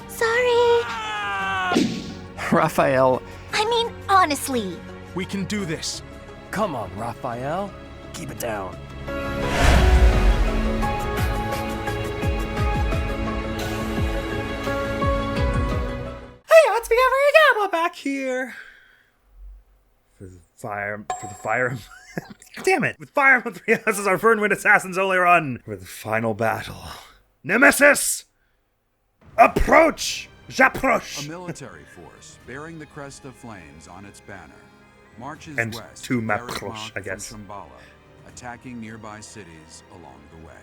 Sorry. Raphael. I mean, honestly. We can do this. Come on, Raphael. Keep it down. Hey, it's me every again. We're back here. For the fire. Damn it. With Fire Emblem 3 Houses, our Fernwind Assassins only run for the final battle. Nemesis! Approach! J'approche! A military force bearing the crest of flames on its banner marches And west to very m'approche, I guess. from Shambhala, attacking nearby cities along the way.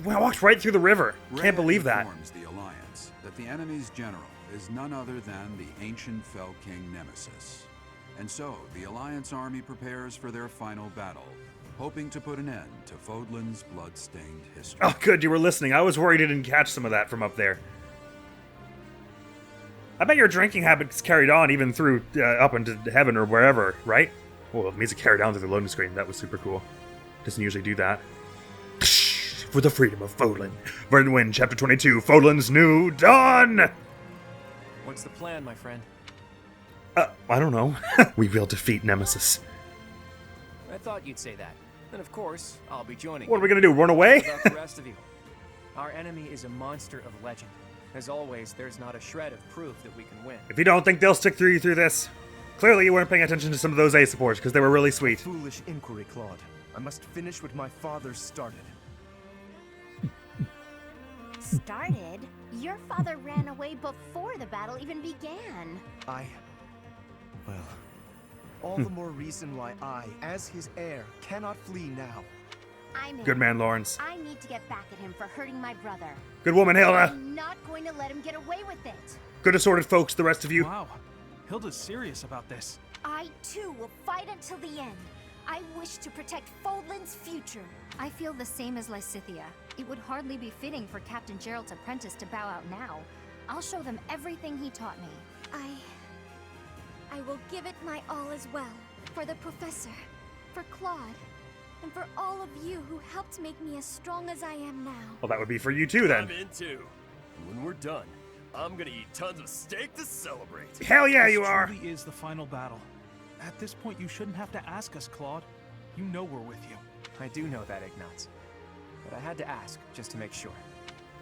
Well, I walked right through the river. Can't Rhea believe that. informs the Alliance that the enemy's general is none other than the ancient Fell King Nemesis. And so, the Alliance army prepares for their final battle, hoping to put an end to Fodlan's blood-stained history. Oh, good, you were listening. I was worried you didn't catch some of that from up there. I bet your drinking habits carried on even through up into heaven or wherever, right? Well, it means it carried on through the loading screen. That was super cool. Doesn't usually do that. For the freedom of Fodlan. Verdant, Chapter 22, Fodlan's New Dawn! What's the plan, my friend? I don't know. We will defeat Nemesis. I thought you'd say that. And of course, I'll be joining What are you. we gonna do, run away? What about the rest of you? Our enemy is a monster of legend. As always, there's not a shred of proof that we can win. If you don't think they'll stick through this, clearly you weren't paying attention to some of those A supports, because they were really sweet. Foolish inquiry, Claude. I must finish what my father started. Started? Your father ran away before the battle even began. Well, all the more reason why I, as his heir, cannot flee now. I'm in. Good man, Lawrence. I need to get back at him for hurting my brother. Good woman, Hilda. I'm not going to let him get away with it. Good assorted folks, the rest of you. Wow. Hilda's serious about this. I, too, will fight until the end. I wish to protect Fodlan's future. I feel the same as Lysithea. It would hardly be fitting for Captain Gerald's apprentice to bow out now. I'll show them everything he taught me. I will give it my all as well. For the Professor, for Claude, and for all of you who helped make me as strong as I am now. Well, that would be for you too, then. I'm in too. And when we're done, I'm gonna eat tons of steak to celebrate. Hell yeah, This you are. truly is the final battle. At this point, you shouldn't have to ask us, Claude. You know we're with you. I do know that, Ignatz. But I had to ask, just to make sure.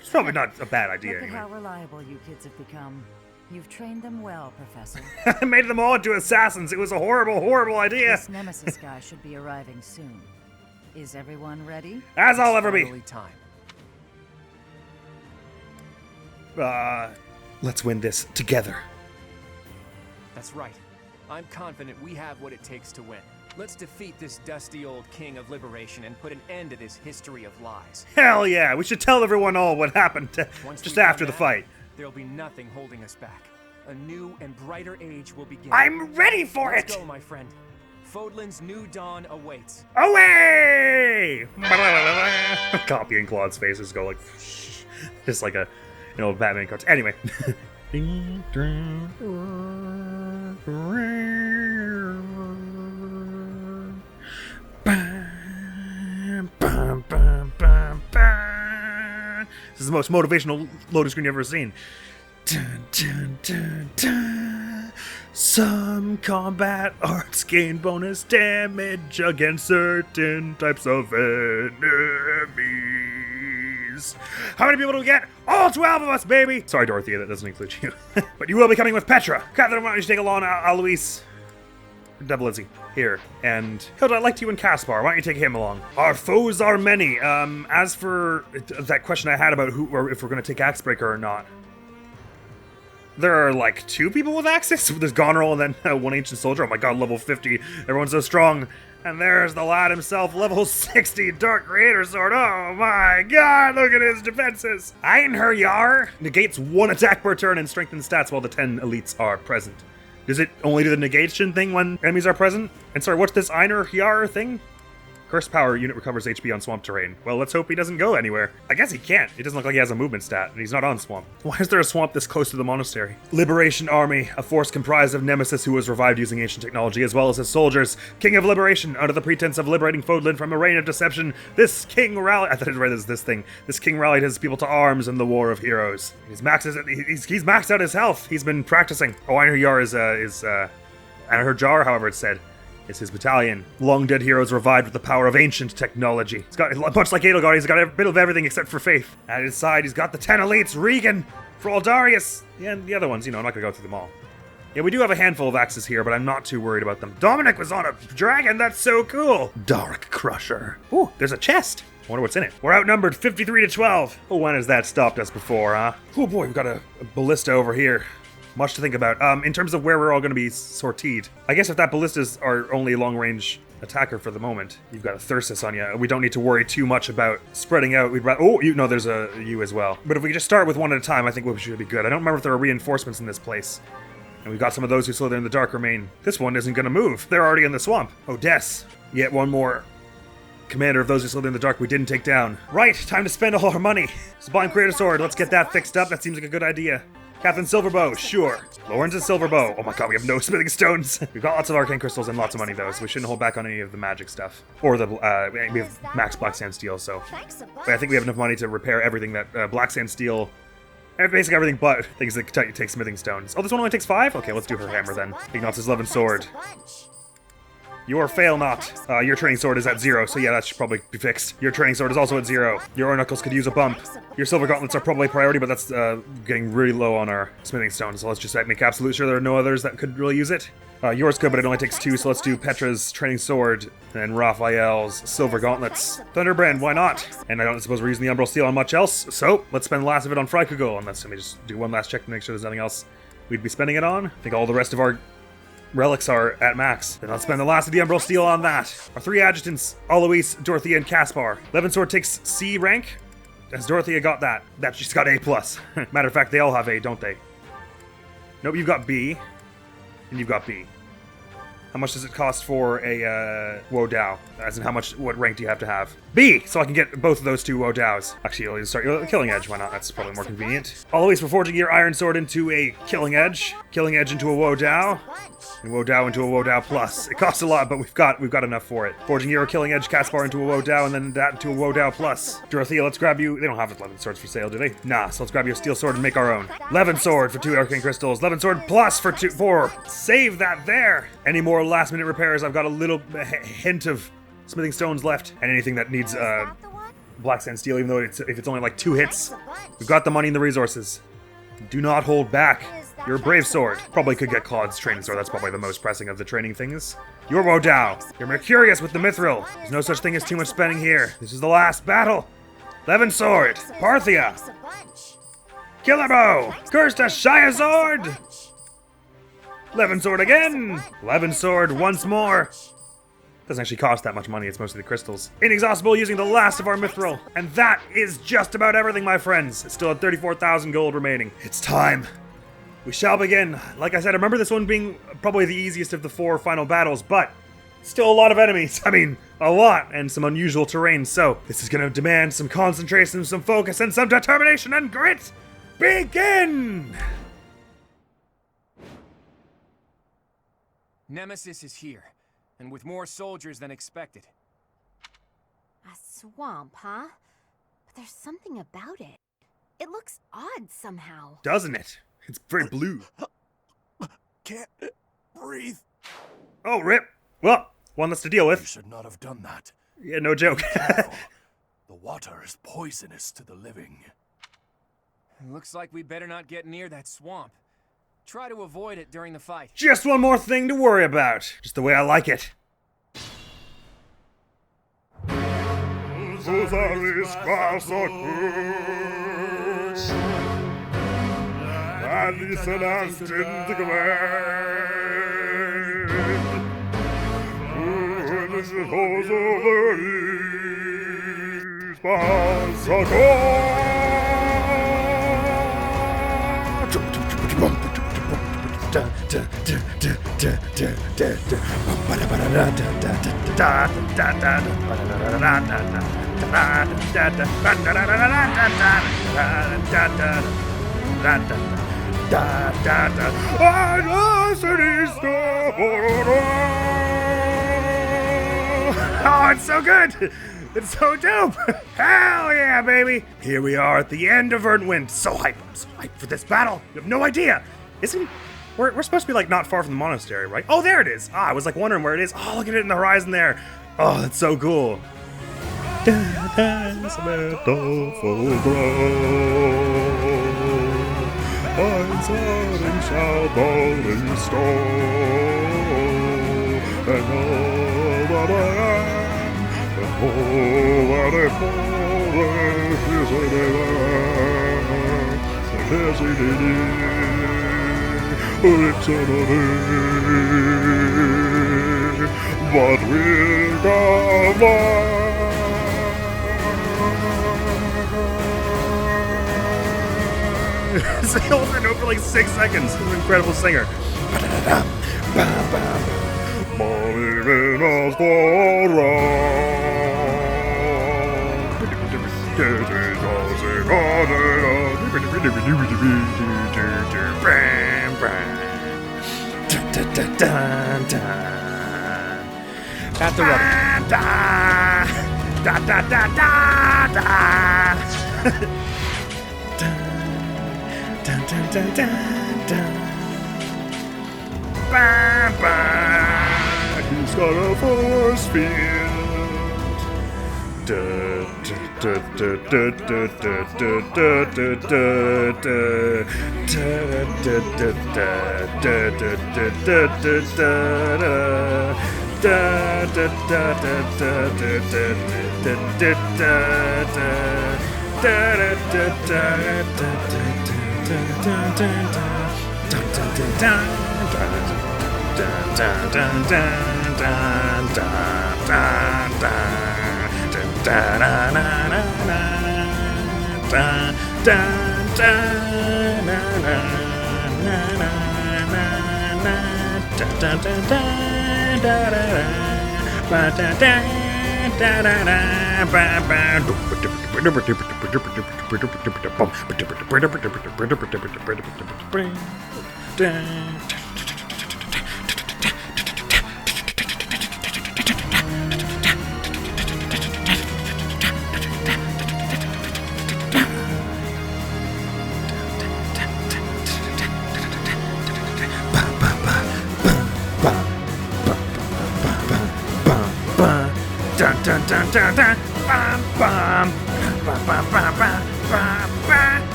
It's probably not a bad idea, Look at anyway. how reliable you kids have become. You've trained them well, Professor. I made them all into assassins. It was a horrible, horrible idea. This Nemesis guy should be arriving soon. Is everyone ready? As I'll ever be. Finally time. Let's win this together. That's right. I'm confident we have what it takes to win. Let's defeat this dusty old king of liberation and put an end to this history of lies. Hell yeah, we should tell everyone all what happened Once just we've done after the that, fight. There'll be nothing holding us back. A new and brighter age will begin. I'm ready for Let's it! go, my friend. Fodlan's new dawn awaits. Away! Copying Claude's faces go like, just like a, Batman cartoon. Anyway. This is the most motivational loading screen you've ever seen. Dun, dun, dun, dun. Some combat arts gain bonus damage against certain types of enemies. How many people do we get? All 12 of us, baby! Sorry, Dorothea, that doesn't include you. But you will be coming with Petra. Catherine, why don't you take along Alois? Double Lizzie here. And Hilda, I'd like you and Caspar. Why don't you take him along? Our foes are many. As for that question I had about who, or if we're going to take Axebreaker or not, there are like 2 people with axes. There's Goneril and then one ancient soldier. Oh my god, level 50. Everyone's so strong. And there's the lad himself, level 60, Dark Creator Sword. Oh my god, look at his defenses. Einher Yar negates 1 attack per turn and strengthens stats while the 10 elites are present. Does it only do the negation thing when enemies are present? And sorry, what's this Einher Yar thing? Curse power unit recovers HP on swamp terrain. Well, let's hope he doesn't go anywhere. I guess he can't. It doesn't look like he has a movement stat, and he's not on swamp. Why is there a swamp this close to the monastery? Liberation Army, a force comprised of Nemesis who was revived using ancient technology, as well as his soldiers. King of Liberation, under the pretense of liberating Fodlan from a reign of deception, this king rallied... I thought I'd read this thing. This king rallied his people to arms in the War of Heroes. He's maxed out his health. He's been practicing. Oh, I know Yar is Jar, however it's said. It's his battalion. Long dead heroes revived with the power of ancient technology. He's got, much like Edelgard, he's got a bit of everything except for faith. At his side, he's got the 10 elites, Regan, Fraldarius, and the other ones. You know, I'm not gonna go through them all. Yeah, we do have a handful of axes here, but I'm not too worried about them. Dominic was on a dragon, that's so cool! Dark Crusher. Ooh, there's a chest. I wonder what's in it. We're outnumbered 53 to 12. Oh, when has that stopped us before, huh? Oh boy, we've got a ballista over here. Much to think about. In terms of where we're all going to be sortied, I guess if that ballista's our only long-range attacker for the moment, you've got a Thyrsus on you. We don't need to worry too much about spreading out. We'd rather... Oh, there's a you as well. But if we just start with one at a time, I think we should be good. I don't remember if there are reinforcements in this place. And we've got some of those who slither in the dark remain. This one isn't going to move. They're already in the swamp. Oh, Des. Yet one more commander of those who slither in the dark we didn't take down. Right, time to spend all our money. Sublime Creator Sword. Let's get that fixed up. That seems like a good idea. Captain Silverbow, sure. Lawrence Silverbow. Oh my god, we have no smithing stones. We've got lots of arcane crystals and lots of money though, so we shouldn't hold back on any of the magic stuff. Or the, we have max black sand steel, so. But I think we have enough money to repair everything that, black sand steel, basically everything but things that take smithing stones. Oh, this one only takes 5? Okay, let's do her hammer then. Ignatius' Levin Sword. Your fail not. Your training sword is at 0, so yeah, that should probably be fixed. Your training sword is also at 0. Your knuckles could use a bump. Your silver gauntlets are probably a priority, but that's getting really low on our smithing stones, so let's just make absolute sure there are no others that could really use it. Yours could, but it only takes 2, so let's do Petra's training sword and Raphael's silver gauntlets. Thunderbrand, why not? And I don't suppose we're using the Umbral Steel on much else, so let's spend the last of it on Freikugel, unless let me just do one last check to make sure there's nothing else we'd be spending it on. I think all the rest of our relics are at max. Then I'll spend the last of the Umbral Steel on that. Our 3 adjutants, Alois, Dorothea, and Caspar. Levin Sword takes C rank. Has Dorothea got that? She's got A+. Matter of fact, they all have A, don't they? Nope, you've got B. And you've got B. How much does it cost for a Woe Dao? As in what rank do you have to have? B! So I can get both of those 2 Woe Daos. Actually, I'll start Killing Edge, why not? That's probably more convenient. Always for forging your Iron Sword into a Killing Edge. Killing Edge into a Woe Dao. And Woe Dao into a Woe Dao Plus. It costs a lot, but we've got enough for it. Forging your Killing Edge Caspar into a Woe Dao, and then that into a Woe Dao Plus. Dorothea, let's grab you. They don't have Levin Swords for sale, do they? Nah, so let's grab you a Steel Sword and make our own. Levin Sword for 2 Arcane Crystals. Levin Sword Plus for 4. Save that there! Any more last minute repairs? I've got a little hint of smithing stones left, and anything that needs black sand steel, even though if it's only like 2 hits. We've got the money and the resources. Do not hold back. Your brave sword. Probably could get Claude's training sword. That's probably the most pressing of the training things. Your Woe Dao. You're Mercurius with the Mithril. There's no such thing as too much spending here. This is the last battle. Levin Sword. Parthia. Killer Bow. Cursed Shia Sword. Levin Sword again! Levin Sword once more! Doesn't actually cost that much money, it's mostly the crystals. Inexhaustible using the last of our mithril. And that is just about everything, my friends. It's still at 34,000 gold remaining. It's time. We shall begin. Like I said, I remember this one being probably the easiest of the 4 final battles, but still a lot of enemies. I mean, a lot, and some unusual terrain, so this is gonna demand some concentration, some focus, and some determination and grit! Begin! Nemesis is here, and with more soldiers than expected. A swamp, huh? But there's something about it. It looks odd somehow. Doesn't it? It's very blue. Can't breathe. Oh, rip. Well, one less to deal You with. should not have done that. Yeah, no joke. The water is poisonous to the living. Looks like we better not get near that swamp. Try to avoid it during the fight. Just one more thing to worry about. Just the way I like it. Oh, it's so good! It's so dope! Hell yeah, baby! Here we are at the end of Verdant Wind. So hyped. I'm so hyped for this battle. You have no idea. Isn't... We're supposed to be, like, not far from the monastery, right? Oh, there it is! Ah, I was, like, wondering where it is. Oh, look at it in the horizon there. Oh, that's so cool. But we'll come on. They hold their note for like 6 seconds. He's an incredible singer. Believing us for At the rudder. Da da da da da. Dun dun dun dun dun. Ba ba. He's got a force field.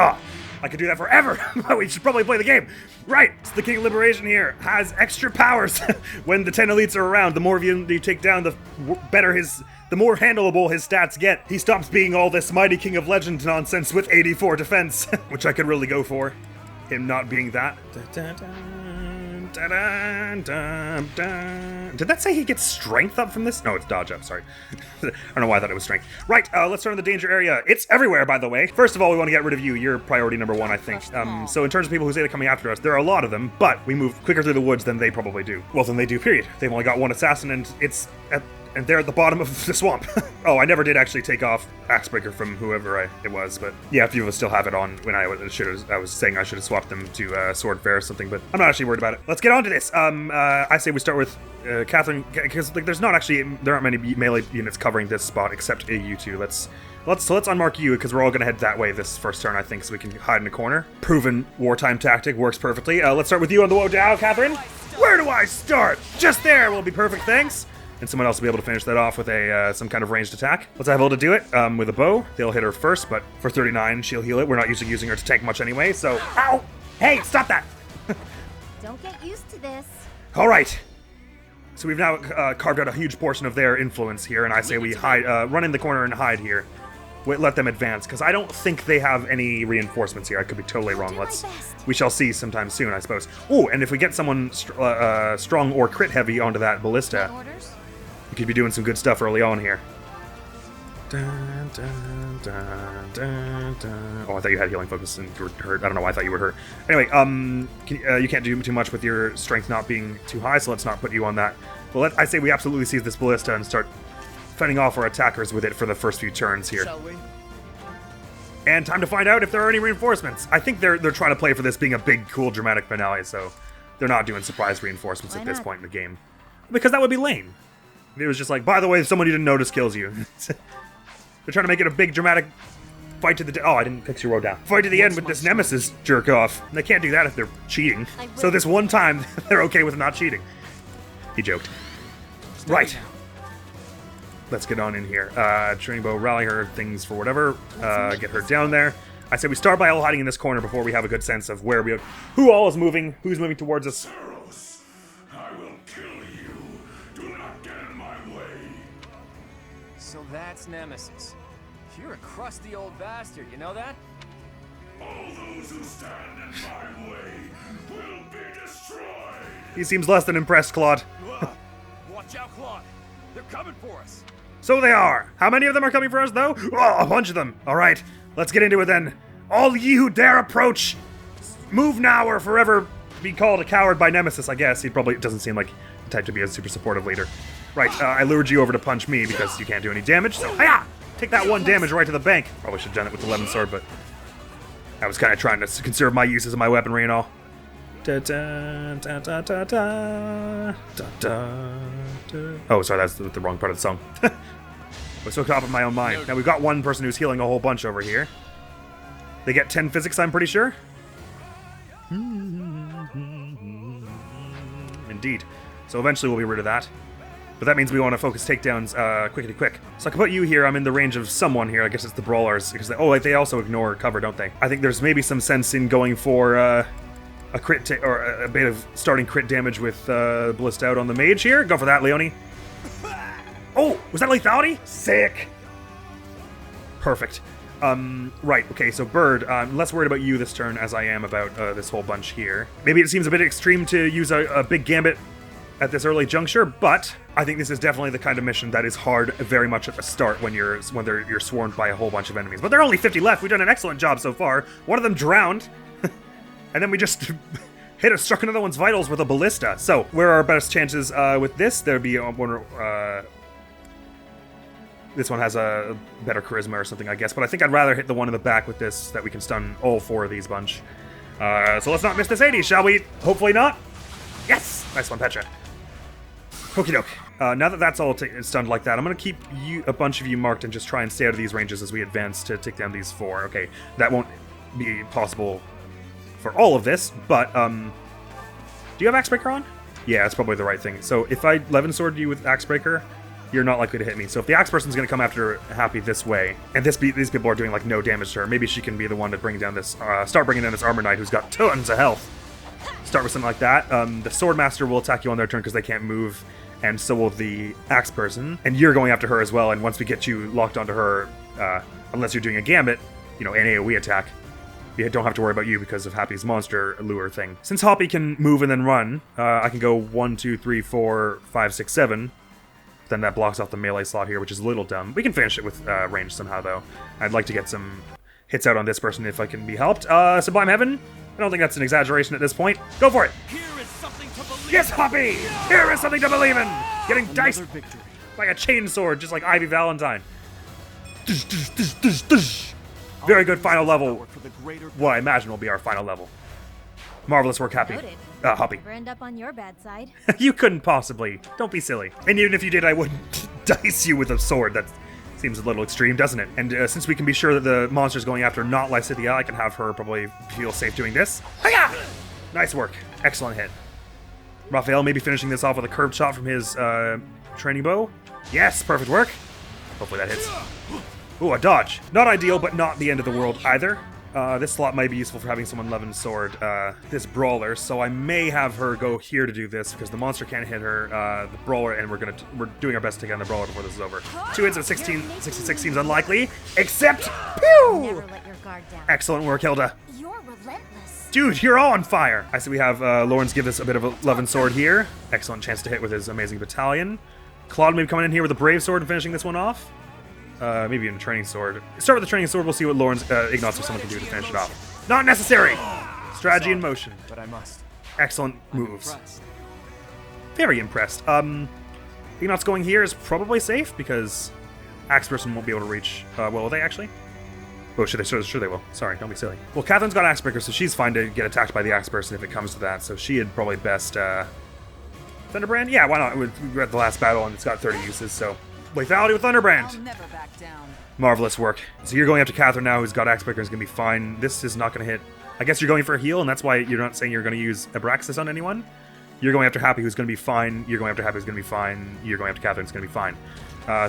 Oh, I could do that forever, but we should probably play the game. Right, so the King of Liberation here has extra powers. When the 10 elites are around, the more of you take down, the more handleable his stats get. He stops being all this mighty King of Legend nonsense with 84 defense, which I could really go for. Him not being that. Did that say he gets strength up from this? No, it's dodge up, sorry. I don't know why I thought it was strength. Right, let's start in the danger area. It's everywhere, by the way. First of all, we want to get rid of you. You're priority number 1, I think. So in terms of people who say they're coming after us, there are a lot of them, but we move quicker through the woods than they probably do. Well, than they do, period. They've only got 1 assassin, and and they're at the bottom of the swamp. Oh, I never did actually take off Axebreaker from whoever it was, but yeah, a few of us still have it on when I was saying I should have swapped them to Swordfair or something, but I'm not actually worried about it. Let's get on to this. I say we start with Catherine, because like there aren't many melee units covering this spot except you two. Let's unmark you, because we're all going to head that way this first turn, I think, so we can hide in a corner. Proven wartime tactic, works perfectly. Let's start with you on the Wodow, Catherine. Where do I start? Just there will be perfect, thanks. And someone else will be able to finish that off with some kind of ranged attack. Let's have able to do it with a bow. They'll hit her first, but for 39, she'll heal it. We're not usually using her to tank much anyway, so... Ow! Hey, stop that! Don't get used to this. All right. So we've now carved out a huge portion of their influence here, and I say we hide, run in the corner and hide here. Let them advance, because I don't think they have any reinforcements here. I could be totally wrong. We shall see sometime soon, I suppose. Oh, and if we get someone strong or crit heavy onto that ballista, we could be doing some good stuff early on here. Dun, dun, dun, dun, dun. Oh, I thought you had healing focus and you were hurt. I don't know why I thought you were hurt. Anyway, you can't do too much with your strength not being too high, so let's not put you on that. Well, I say we absolutely seize this ballista and start fending off our attackers with it for the first few turns here. Shall we? And time to find out if there are any reinforcements. I think they're trying to play for this being a big, cool, dramatic finale, so they're not doing surprise reinforcements at this point in the game. Because that would be lame. It was just like, by the way, someone you didn't notice kills you. They're trying to make it a big, dramatic fight to the... Oh, I didn't fix your road down. Fight to the end with this Nemesis jerk-off. They can't do that if they're cheating. So this one time, they're okay with not cheating. He joked. Right. Let's get on in here. Training bow, rally her, things for whatever. Get her down there. I said we start by all hiding in this corner before we have a good sense of where who all is moving, who's moving towards us. I will kill you. Do not get in my way. So that's Nemesis. You're a crusty old bastard, you know that? All those who stand in my way will be destroyed. He seems less than impressed, Claude. Watch out, Claude. They're coming for us. So they are. How many of them are coming for us, though? Oh, a bunch of them. All right, let's get into it then. All ye who dare approach, move now or forever be called a coward by Nemesis, I guess. He probably doesn't seem like the type to be a super supportive leader. Right, I lured you over to punch me because you can't do any damage, so hiya! Take that 1 damage right to the bank. Probably should have done it with the lemon sword, but I was kind of trying to conserve my uses of my weaponry and all. Da, da, da, da, da, da, da, da. Oh, sorry, that's the wrong part of the song. I was so caught up in my own mind. Now we've got one person who's healing a whole bunch over here. They get 10 physics, I'm pretty sure. Indeed. So eventually we'll be rid of that. But that means we want to focus takedowns quickety-quick. So I can put you here. I'm in the range of someone here. I guess it's the brawlers. Because they also ignore cover, don't they? I think there's maybe some sense in going for a crit or a bit of starting crit damage with Ballista out on the mage here. Go for that, Leone. Oh, was that lethality? Sick. Perfect. Right, okay, so Bird, I'm less worried about you this turn as I am about this whole bunch here. Maybe it seems a bit extreme to use a big gambit at this early juncture, but I think this is definitely the kind of mission that is hard very much at the start when you're swarmed by a whole bunch of enemies. But there are only 50 left. We've done an excellent job so far. One of them drowned, and then we just struck another one's vitals with a ballista. So, where are our best chances with this? There'd be one. This one has a better charisma or something, I guess. But I think I'd rather hit the one in the back with this, that we can stun all 4 of these bunch. So let's not miss this 80, shall we? Hopefully not. Yes! Nice one, Petra. Okie doke. Now that that's all stunned like that, I'm going to keep a bunch of you marked and just try and stay out of these ranges as we advance to take down these 4. Okay, that won't be possible for all of this, but, do you have Axebreaker on? Yeah, that's probably the right thing. So if I Levin Sword you with Axebreaker, you're not likely to hit me. So if the axe person's going to come after Hapi this way, and these people are doing like no damage to her, maybe she can be the one to bring down this, start bringing down this armor knight who's got tons of health. Start with something like that. The swordmaster will attack you on their turn because they can't move, and so will the axe person. And you're going after her as well. And once we get you locked onto her, unless you're doing a gambit, an AoE attack, you don't have to worry about you because of Happy's monster lure thing. Since Hoppy can move and then run, I can go 1, 2, 3, 4, 5, 6, 7. Then that blocks off the melee slot here, which is a little dumb. We can finish it with range somehow, though. I'd like to get some hits out on this person if I can be helped. Sublime Heaven? I don't think that's an exaggeration at this point. Go for it! Here is something to believe. Yes, Hoppy! Here is something to believe in! Getting diced like a chainsword, just like Ivy Valentine. Very good final level. What I imagine will be our final level. Marvelous work, Happy. Hoppy. Never end up on your bad side. You couldn't possibly. Don't be silly. And even if you did, I wouldn't dice you with a sword. That seems a little extreme, doesn't it? And since we can be sure that the monster's going after not Lysithea, I can have her probably feel safe doing this. Hiya! Nice work. Excellent hit. Raphael maybe finishing this off with a curved shot from his training bow. Yes, perfect work. Hopefully that hits. Ooh, a dodge. Not ideal, but not the end of the world either. This slot might be useful for having someone 11 sword, this brawler, so I may have her go here to do this because the monster can't hit her, the brawler, and we're doing our best to get on the brawler before this is over. 2 hits of 66 seems unlikely, except pew! Never let your guard down. Excellent work, Hilda. You're relentless. Dude, you're all on fire. I see we have Lawrence give us a bit of a 11 sword here. Excellent chance to hit with his amazing battalion. Claude maybe coming in here with a brave sword and finishing this one off. Maybe even a training sword. Start with the training sword, we'll see what Lawrence, Ignatz or someone can do to finish it off. Not necessary! Strategy in motion. But I must. Excellent moves. Impressed. Very impressed. Ignatz going here is probably safe because Axe Person won't be able to reach. Will they actually? Oh, sure they will. Sorry, don't be silly. Well, Catherine's got Axebreaker, so she's fine to get attacked by the Axe Person if it comes to that, so she had probably best, Thunderbrand? Yeah, why not? We're at the last battle and it's got 30 uses, so lethality with Thunderbrand. I'll never back down. Marvelous work. So you're going after Catherine now, who's got Axebreaker, and is going to be fine. This is not going to hit. I guess you're going for a heal, and that's why you're not saying you're going to use Abraxas on anyone. You're going after Happy, who's going to be fine. You're going after Happy, who's going to be fine. You're going after Catherine, who's going to be fine.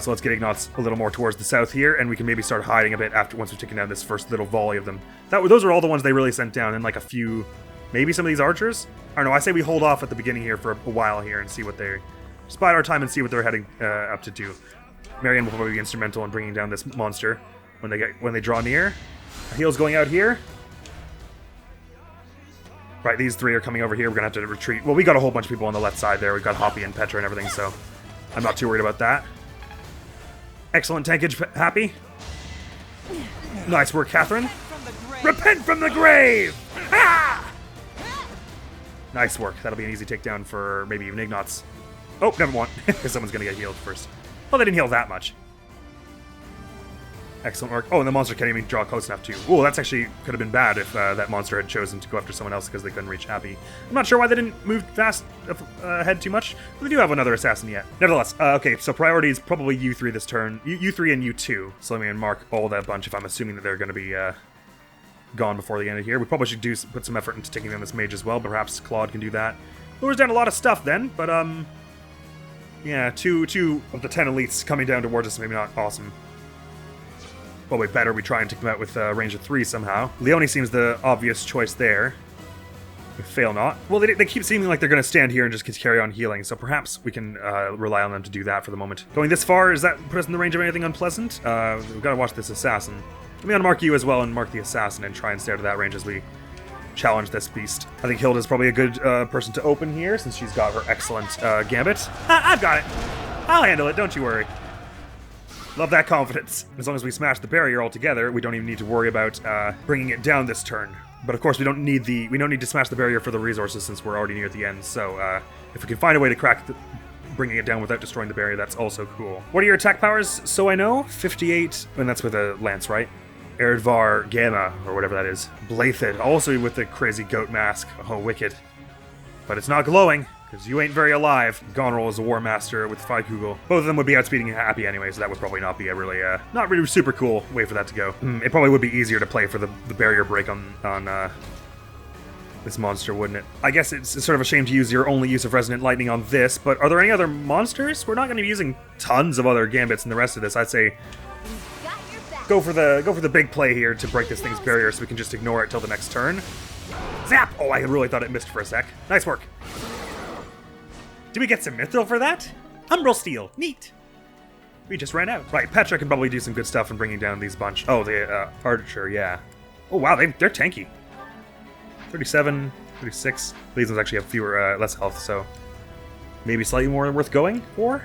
So let's get Ignatz a little more towards the south here, and we can maybe start hiding a bit after once we've taken down this first little volley of them. Those are all the ones they really sent down, and like a few, maybe some of these archers. I don't know. I say we hold off at the beginning here for a while here and see what they spite our time and see what they're heading up to do. Marianne will probably be instrumental in bringing down this monster when they draw near. Heal's going out here. Right, these three are coming over here. We're gonna have to retreat. Well, we got a whole bunch of people on the left side there. We've got Hoppy and Petra and everything, so I'm not too worried about that. Excellent tankage, Happy. Nice work, Catherine. Repent from the grave! Ah! Nice work. That'll be an easy takedown for maybe even Ignatz. Oh, never mind, because someone's gonna get healed first. Well, they didn't heal that much. Excellent work. Oh, and the monster can't even draw close enough to. Oh, that's actually could have been bad if that monster had chosen to go after someone else because they couldn't reach Happy. I'm not sure why they didn't move fast ahead too much, but they do have another assassin yet. Nevertheless, okay, so priority is probably you three this turn. You three and you two. So let me mark all that bunch if I'm assuming that they're going to be gone before the end of here. We probably should put some effort into taking down this mage as well, but perhaps Claude can do that. Lures down a lot of stuff then, but yeah, two of the 10 elites coming down towards us, maybe not awesome. Probably better we try and take them out with a range of 3 somehow. Leone seems the obvious choice there. We fail not. Well, they keep seeming like they're going to stand here and just carry on healing, so perhaps we can rely on them to do that for the moment. Going this far, does that put us in the range of anything unpleasant? We've got to watch this assassin. Let me unmark you as well and mark the assassin and try and stay out of that range as we challenge this beast. I think Hilda's probably a good person to open here since she's got her excellent gambit. I've got it. I'll handle it, don't you worry. Love that confidence. As long as we smash the barrier altogether, we don't even need to worry about bringing it down this turn. But of course, we don't need to smash the barrier for the resources since we're already near the end. So if we can find a way to crack bringing it down without destroying the barrier, that's also cool. What are your attack powers? So I know 58, and that's with a lance, right? Erdvar Gamma, or whatever that is. Blathid, also with the crazy goat mask. Oh, wicked. But it's not glowing, because you ain't very alive. Goneril is a War Master with Feigkugel. Both of them would be outspeeding Happy anyway, so that would probably not be a really, not really super cool way for that to go. It probably would be easier to play for the barrier break on this monster, wouldn't it? I guess it's sort of a shame to use your only use of Resonant Lightning on this, but are there any other monsters? We're not going to be using tons of other gambits in the rest of this. I'd say go for the big play here to break this thing's barrier so we can just ignore it till the next turn. Zap! Oh, I really thought it missed for a sec. Nice work. Did we get some Mithril for that? Umbral Steel. Neat. We just ran out. Right, Petra can probably do some good stuff in bringing down these bunch. Oh, the Archer, yeah. Oh, wow, they're tanky. 37, 36. These ones actually have fewer, less health, so maybe slightly more worth going for.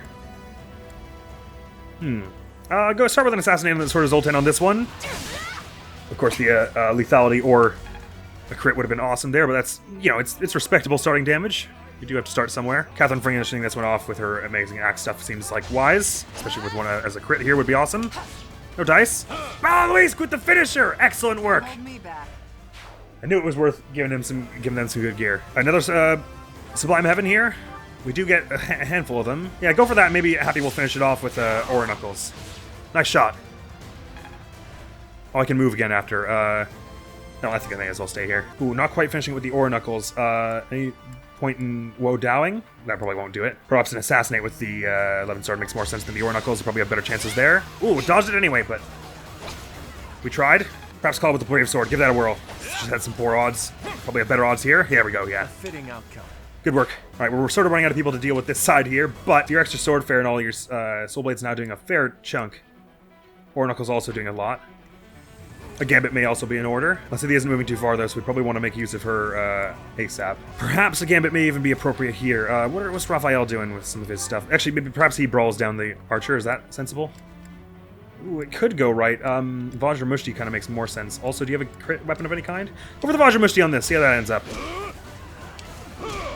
Go start with an Assassinating the Sword of Zoltan on this one. Of course, the lethality or a crit would have been awesome there, but that's, it's respectable starting damage. You do have to start somewhere. Catherine finishing this one off with her amazing axe stuff seems like wise, especially with one as a crit here would be awesome. No dice. Ah, Luis with the finisher! Excellent work. I knew it was worth giving them some good gear. Another Sublime Heaven here. We do get a handful of them. Yeah, go for that. Maybe Happy will finish it off with Aura Knuckles. Nice shot. Oh, I can move again after. No, I think I may as well stay here. Ooh, not quite finishing with the Aura Knuckles. Any point in Woe Dowing? That probably won't do it. Perhaps an Assassinate with the 11 Sword makes more sense than the Aura Knuckles. We'll probably have better chances there. Ooh, dodged it anyway, but we tried. Perhaps Claude with the Brave Sword. Give that a whirl. She's had some poor odds. Probably have better odds here. Here we go, yeah. Fitting outcome. Good work. Alright, we're sort of running out of people to deal with this side here, but your extra sword fare and all your soul blades now doing a fair chunk. Knuckle's also doing a lot. A Gambit may also be in order. Lysithea isn't moving too far though, so we probably want to make use of her ASAP. Perhaps a Gambit may even be appropriate here. What's Raphael doing with some of his stuff? Actually, maybe perhaps he brawls down the archer. Is that sensible? Ooh, it could go right. Vajramushti kind of makes more sense. Also, do you have a crit weapon of any kind? Go for the Vajramushti on this. See how that ends up.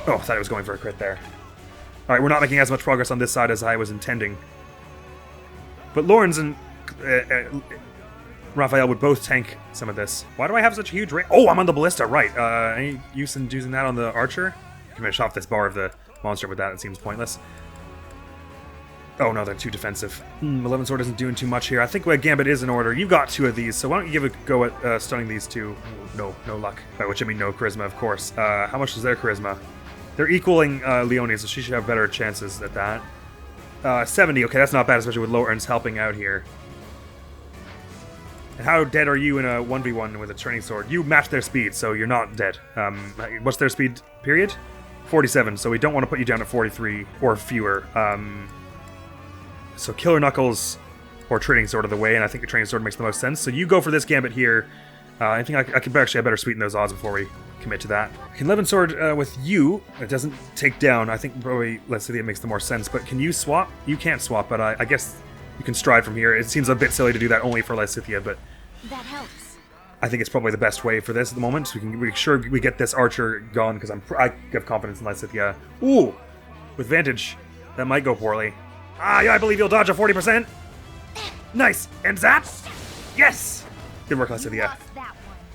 Oh, I thought I was going for a crit there. Alright, we're not making as much progress on this side as I was intending. But Lawrence and Raphael would both tank some of this. Why do I have such a huge range? Oh, I'm on the ballista, right. Any use in using that on the archer? Finish off this bar of the monster with that. It seems pointless. Oh no, they're too defensive. 11 Sword isn't doing too much here. I think Gambit is in order. You've got 2 of these, so why don't you give a go at stunning these 2? No luck. By which I mean no charisma, of course. How much is their charisma? They're equaling Leonie, so she should have better chances at that. 70, okay, that's not bad, especially with Lawrence helping out here. And how dead are you in a 1v1 with a training sword? You match their speed, so you're not dead. What's their speed period? 47, so we don't want to put you down at 43 or fewer. So Killer Knuckles or Training Sword are the way, and I think the Training Sword makes the most sense. So you go for this Gambit here. I think I could actually better sweeten those odds before we commit to that. Can 11 Sword with you, it doesn't take down. I think probably Lysithea makes the more sense, but can you swap? You can't swap, but I guess you can stride from here. It seems a bit silly to do that only for Lysithea, but that helps. I think it's probably the best way for this at the moment, so we can make sure we get this archer gone, because I have confidence in Lysithea. Ooh! With Vantage, that might go poorly. Ah, yeah, I believe you'll dodge a 40%! Nice! And zap! Yes! Good work, Lysithea.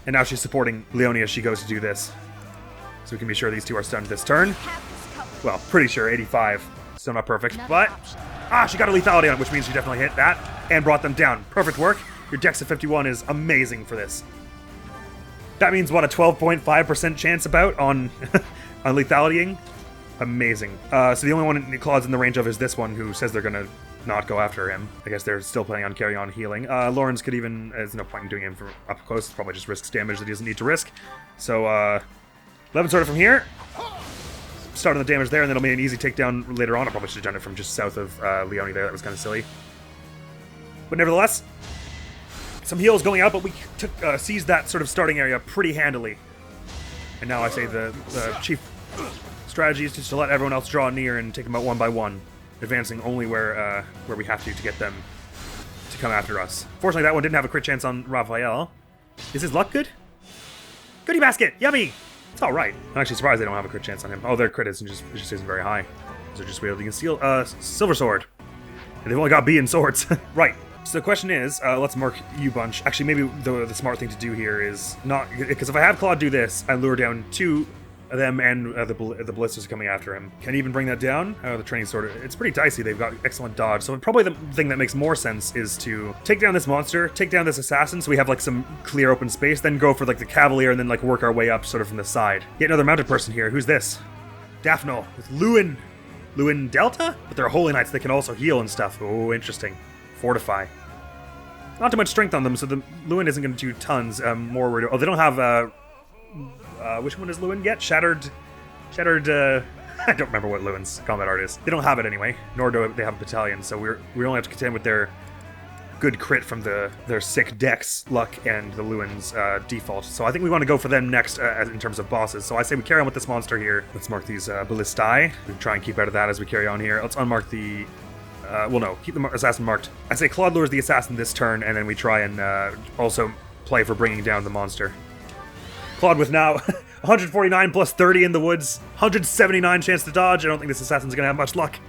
And now she's supporting Leonie as she goes to do this. So we can be sure these 2 are stunned this turn. Well, pretty sure, 85. Still not perfect, but... Ah, she got a lethality on it, which means she definitely hit that and brought them down. Perfect work. Your dex of 51 is amazing for this. That means, what, a 12.5% chance about on, on lethalitying? Amazing. So the only one Claude's in the range of is this one, who says they're going to not go after him. I guess they're still planning on carrying on healing. Lawrence could even... There's no point in doing him from up close. Probably just risks damage that he doesn't need to risk. So, 11 Sword from here. Start on the damage there, and then it'll make an easy takedown later on. I probably should have done it from just south of Leonie there. That was kind of silly. But nevertheless, some heals going out, but we seized that sort of starting area pretty handily. And now I say the chief strategy is just to let everyone else draw near and take them out one by one, advancing only where we have to get them to come after us. Fortunately, that one didn't have a crit chance on Raphael. Is his luck good? Goodie basket! Yummy! It's alright. I'm actually surprised they don't have a crit chance on him. Oh, their crit just isn't very high. They're just wielding a Silver Sword. And they've only got B in swords. Right. So the question is, let's mark you bunch. Actually, maybe the smart thing to do here is not... Because if I have Claude do this, I lure down 2 of them and the ballistas coming after him. Can he even bring that down? Oh, the training sword. It's pretty dicey. They've got excellent dodge. So probably the thing that makes more sense is to take down this monster, take down this assassin, so we have like some clear open space, then go for like the cavalier and then like work our way up sort of from the side. Yet another mounted person here. Who's this? Daphne with Lewin. Lewin Delta? But they're holy knights. They can also heal and stuff. Oh, interesting. Fortify. Not too much strength on them, so the Lewin isn't going to do tons. More worried. Oh, they don't have... which one does Lewin get? Shattered... I don't remember what Lewin's combat art is. They don't have it anyway, nor do they have a battalion, so we only have to contend with their good crit from their sick dex luck and the Lewin's default. So I think we want to go for them next in terms of bosses. So I say we carry on with this monster here. Let's mark these ballistae. We try and keep out of that as we carry on here. Let's unmark the... well, no, keep the assassin marked. I say Claude lures the assassin this turn, and then we try and also play for bringing down the monster. Claude with now 149 plus 30 in the woods, 179 chance to dodge. I don't think this assassin's going to have much luck.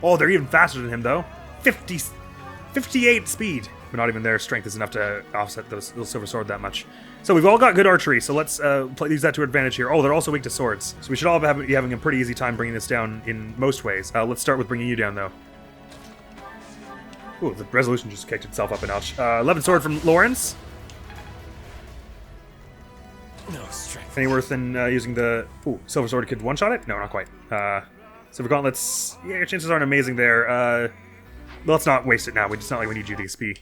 Oh, they're even faster than him, though. 58 speed. But not even their strength is enough to offset those silver sword that much. So we've all got good archery, so let's use that to advantage here. Oh, they're also weak to swords. So we should all be having a pretty easy time bringing this down in most ways. Let's start with bringing you down, though. Ooh, the resolution just kicked itself up a notch. 11 sword from Lawrence. No strength. Any worse than using the... Ooh, silver sword could one-shot it? No, not quite. Silver gauntlets... Yeah, your chances aren't amazing there. Let's not waste it now. It's not like we need you to XP.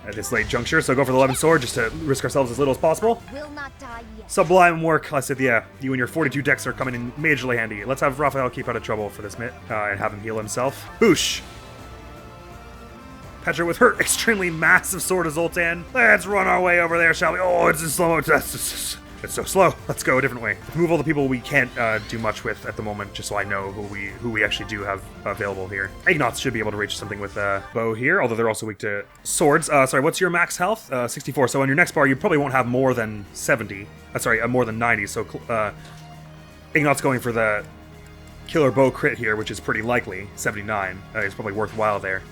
at this late juncture, so go for the 11 sword just to risk ourselves as little as possible. Will not die yet. Sublime work, Lysithea. You and your 42 decks are coming in majorly handy. Let's have Raphael keep out of trouble for this minute and have him heal himself. Boosh! Petra with her extremely massive sword of Zoltan. Let's run our way over there, shall we? Oh, it's in slow. It's so slow. Let's go a different way. Let's move all the people we can't do much with at the moment, just so I know who we actually do have available here. Ignots should be able to reach something with bow here, although they're also weak to swords. Sorry, what's your max health? 64. So on your next bar, you probably won't have more than 70. More than 90. So Ignot's going for the killer bow crit here, which is pretty likely. 79. It's probably worthwhile there.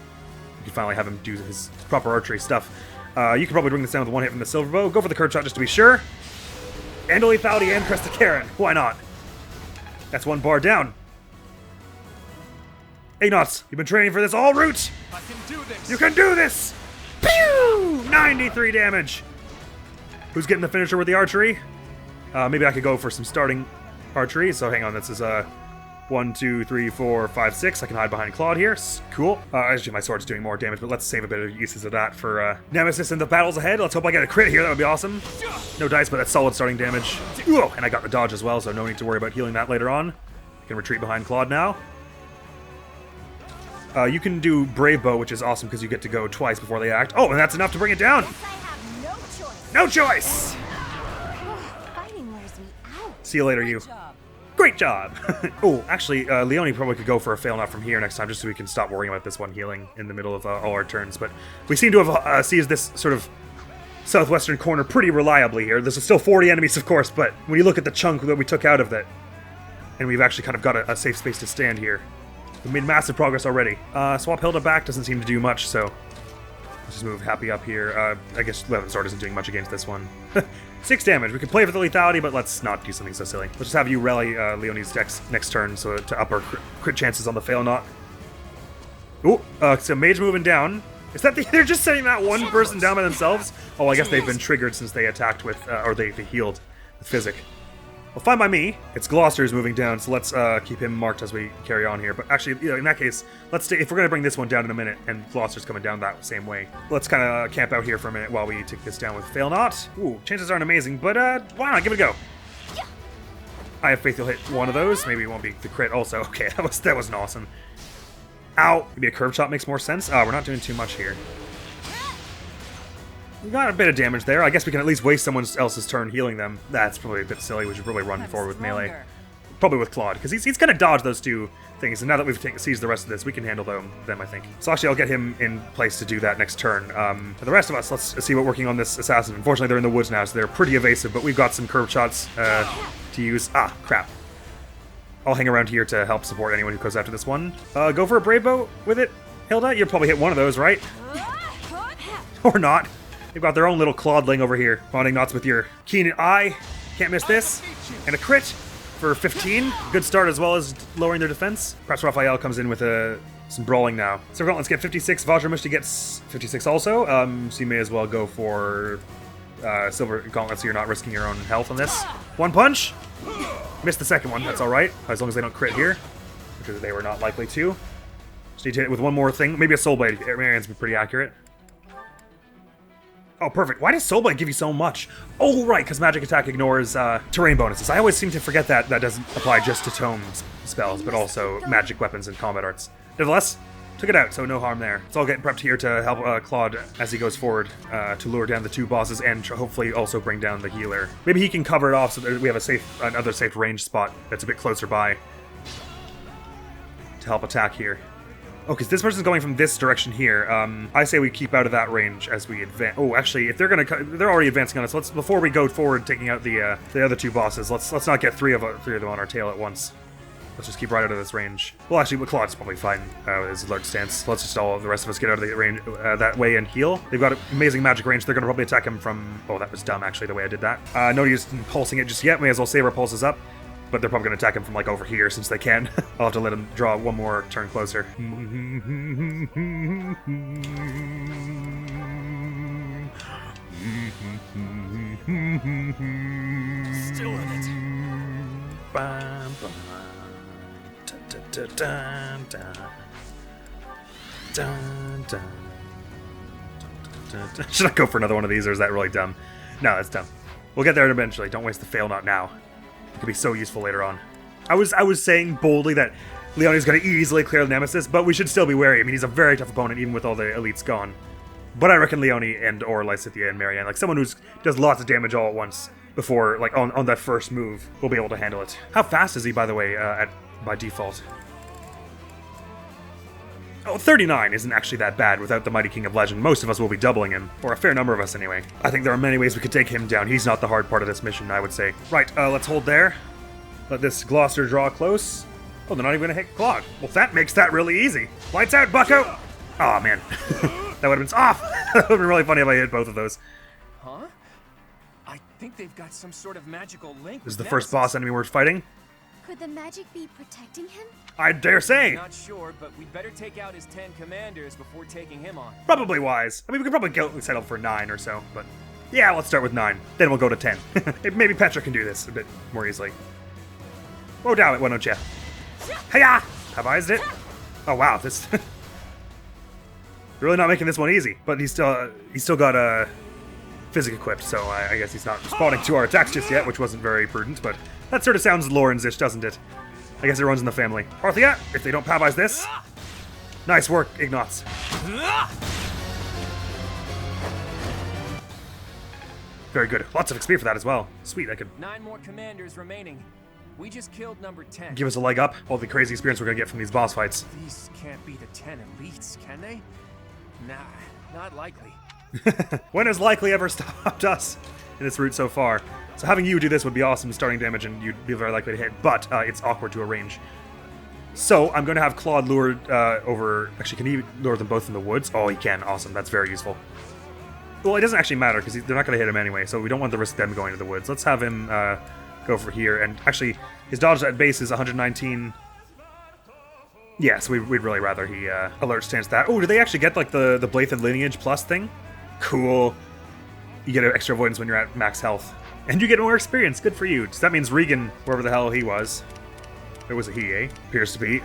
You can finally have him do his proper archery stuff. You can probably bring this down with one hit from the silver bow. Go for the curve shot just to be sure. And a lethality and Cresta Karen. Why not? That's one bar down. Ignots, you've been training for this all route. I can do this. You can do this. Pew! 93 damage. Who's getting the finisher with the archery? Maybe I could go for some starting archery. So hang on, this is 1, 2, 3, 4, 5, 6. I can hide behind Claude here. Cool. Actually, my sword's doing more damage, but let's save a bit of uses of that for Nemesis and the battles ahead. Let's hope I get a crit here. That would be awesome. No dice, but that's solid starting damage. Ooh, and I got the dodge as well, so no need to worry about healing that later on. I can retreat behind Claude now. You can do Brave Bow, which is awesome because you get to go twice before they act. Oh, and that's enough to bring it down. Guess I have no choice. No choice. Fighting wears me out. See you later, you. Great job! Oh, actually, Leone probably could go for a fail not from here next time, just so we can stop worrying about this one healing in the middle of all our turns. But we seem to have seized this sort of southwestern corner pretty reliably here. There's still 40 enemies, of course, but when you look at the chunk that we took out of that, and we've actually kind of got a safe space to stand here. We made massive progress already. Swap Hilda back doesn't seem to do much, so let's just move Happy up here. I guess 11 Sword isn't doing much against this one. 6 damage. We can play for the lethality, but let's not do something so silly. Let's just have you rally Leonie's decks next turn so to up our crit chances on the fail not. Ooh, so mage moving down. Is that they're just setting that one person down by themselves? Oh, I guess they've been triggered since they attacked with, or they healed with Physic. Well, fine by me. It's Gloucester's moving down, so let's keep him marked as we carry on here. But actually, in that case, let's stay. If we're going to bring this one down in a minute, and Gloucester's coming down that same way, let's kind of camp out here for a minute while we take this down with Fail Not. Ooh, chances aren't amazing, but why not? Give it a go. I have faith you'll hit one of those. Maybe it won't be the crit also. Okay, that was an awesome. Ow! Maybe a curve shot makes more sense. We're not doing too much here. We got a bit of damage there. I guess we can at least waste someone else's turn healing them. That's probably a bit silly. We should probably run forward with melee. Probably with Claude, because he's going to dodge those two things. And now that we've seized the rest of this, we can handle them, I think. So actually, I'll get him in place to do that next turn. For the rest of us, let's see what working on this assassin. Unfortunately, they're in the woods now, so they're pretty evasive, but we've got some curve shots to use. Ah, crap. I'll hang around here to help support anyone who goes after this one. Go for a Brave Bow with it, Hilda. You'll probably hit one of those, right? Or not. They've got their own little Claudling over here. Bonding knots with your keen eye. Can't miss this. And a crit for 15. Good start as well as lowering their defense. Perhaps Raphael comes in with some brawling now. So let's get 56. Vajramushti gets 56 also. So you may as well go for Silver Gauntlet so you're not risking your own health on this. One punch. Missed the second one. That's all right. As long as they don't crit here. Which they were not likely to. Just need to hit it with one more thing. Maybe a Soul Blade. Marianne's been pretty accurate. Oh, perfect. Why does Soul Blade give you so much? Oh, right, because magic attack ignores terrain bonuses. I always seem to forget that doesn't apply just to tome spells, but also magic weapons and combat arts. Nevertheless, took it out, so no harm there. It's all getting prepped here to help Claude as he goes forward to lure down the two bosses and hopefully also bring down the healer. Maybe he can cover it off so that we have another safe range spot that's a bit closer by to help attack here. Oh, because this person's going from this direction here. I say we keep out of that range as we advance. Oh, actually, if they're already advancing on us. Let's before we go forward, taking out the other two bosses. Let's not get three of them on our tail at once. Let's just keep right out of this range. Well, actually, Claude's probably fine with his large stance. Let's just all the rest of us get out of the range that way and heal. They've got amazing magic range. They're going to probably attack him from. Oh, that was dumb actually the way I did that. No use in pulsing it just yet. May as well save our pulses up. But they're probably going to attack him from, like, over here since they can. I'll have to let him draw one more turn closer. Still in it. Should I go for another one of these, or is that really dumb? No, that's dumb. We'll get there eventually. Don't waste the fail not now. It could be so useful later on. I was saying boldly that Leonie's going to easily clear the Nemesis, but we should still be wary. I mean, he's a very tough opponent, even with all the elites gone. But I reckon Leonie and or Lysithea and Marianne, like someone who does lots of damage all at once before, like on that first move, will be able to handle it. How fast is he, by the way, by default? Oh, 39 isn't actually that bad without the Mighty King of Legend. Most of us will be doubling him, or a fair number of us anyway. I think there are many ways we could take him down. He's not the hard part of this mission, I would say. Right, let's hold there. Let this Gloucester draw close. Oh, they're not even gonna hit Claude. Well, that makes that really easy. Lights out, bucko! Oh man, that would have been off. That would have been really funny if I hit both of those. Huh? I think they've got some sort of magical link. This is the first boss enemy we're fighting. Could the magic be protecting him? I dare say. Not sure, but we'd better take out his 10 commanders before taking him on. Probably wise. I mean, we could probably settle for 9 or so, but yeah, let's start with 9. Then we'll go to 10. Maybe Petra can do this a bit more easily. Oh, down it, why don't you? Hiya! Have-eyes it. Oh wow, this. They're really not making this one easy, but he's still got a physic equipped, so I guess he's not responding to our attacks just yet, which wasn't very prudent, but that sort of sounds Lauren's-ish, doesn't it? I guess it runs in the family. Arthea, if they don't Pavise this. Nice work, Ignatz. Very good. Lots of XP for that as well. Sweet, I could 9 more commanders remaining. We just killed number 10. give us a leg up. All the crazy experience we're gonna get from these boss fights. These can't be the 10 elites, can they? Nah, not likely. When has likely ever stopped us in this route so far? So having you do this would be awesome starting damage, and you'd be very likely to hit, but it's awkward to arrange. So I'm going to have Claude lured over... Actually, can he lure them both in the woods? Oh, he can. Awesome. That's very useful. Well, it doesn't actually matter, because they're not going to hit him anyway, so we don't want to risk them going to the woods. Let's have him go for here, and actually, his dodge at base is 119... Yeah, so we'd really rather he alert stance that. Oh, do they actually get, like, the Blathed Lineage Plus thing? Cool. You get an extra avoidance when you're at max health. And you get more experience. Good for you. So that means Regan, wherever the hell he was, it was a he, eh? Appears to be,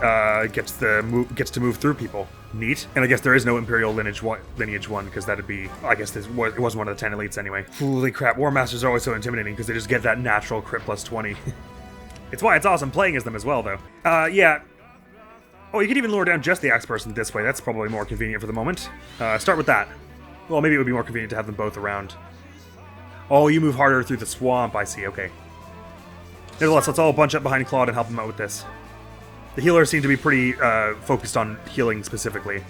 gets to move through people. Neat. And I guess there is no Imperial Lineage 1, because that'd be... I guess it wasn't one of the 10 elites anyway. Holy crap. War Masters are always so intimidating because they just get that natural crit plus 20. It's why it's awesome playing as them as well, though. Yeah. Oh, you could even lure down just the axe person this way. That's probably more convenient for the moment. Start with that. Well, maybe it would be more convenient to have them both around. Oh, you move harder through the swamp, I see, okay. Nevertheless, let's all bunch up behind Claude and help him out with this. The healers seem to be pretty focused on healing specifically,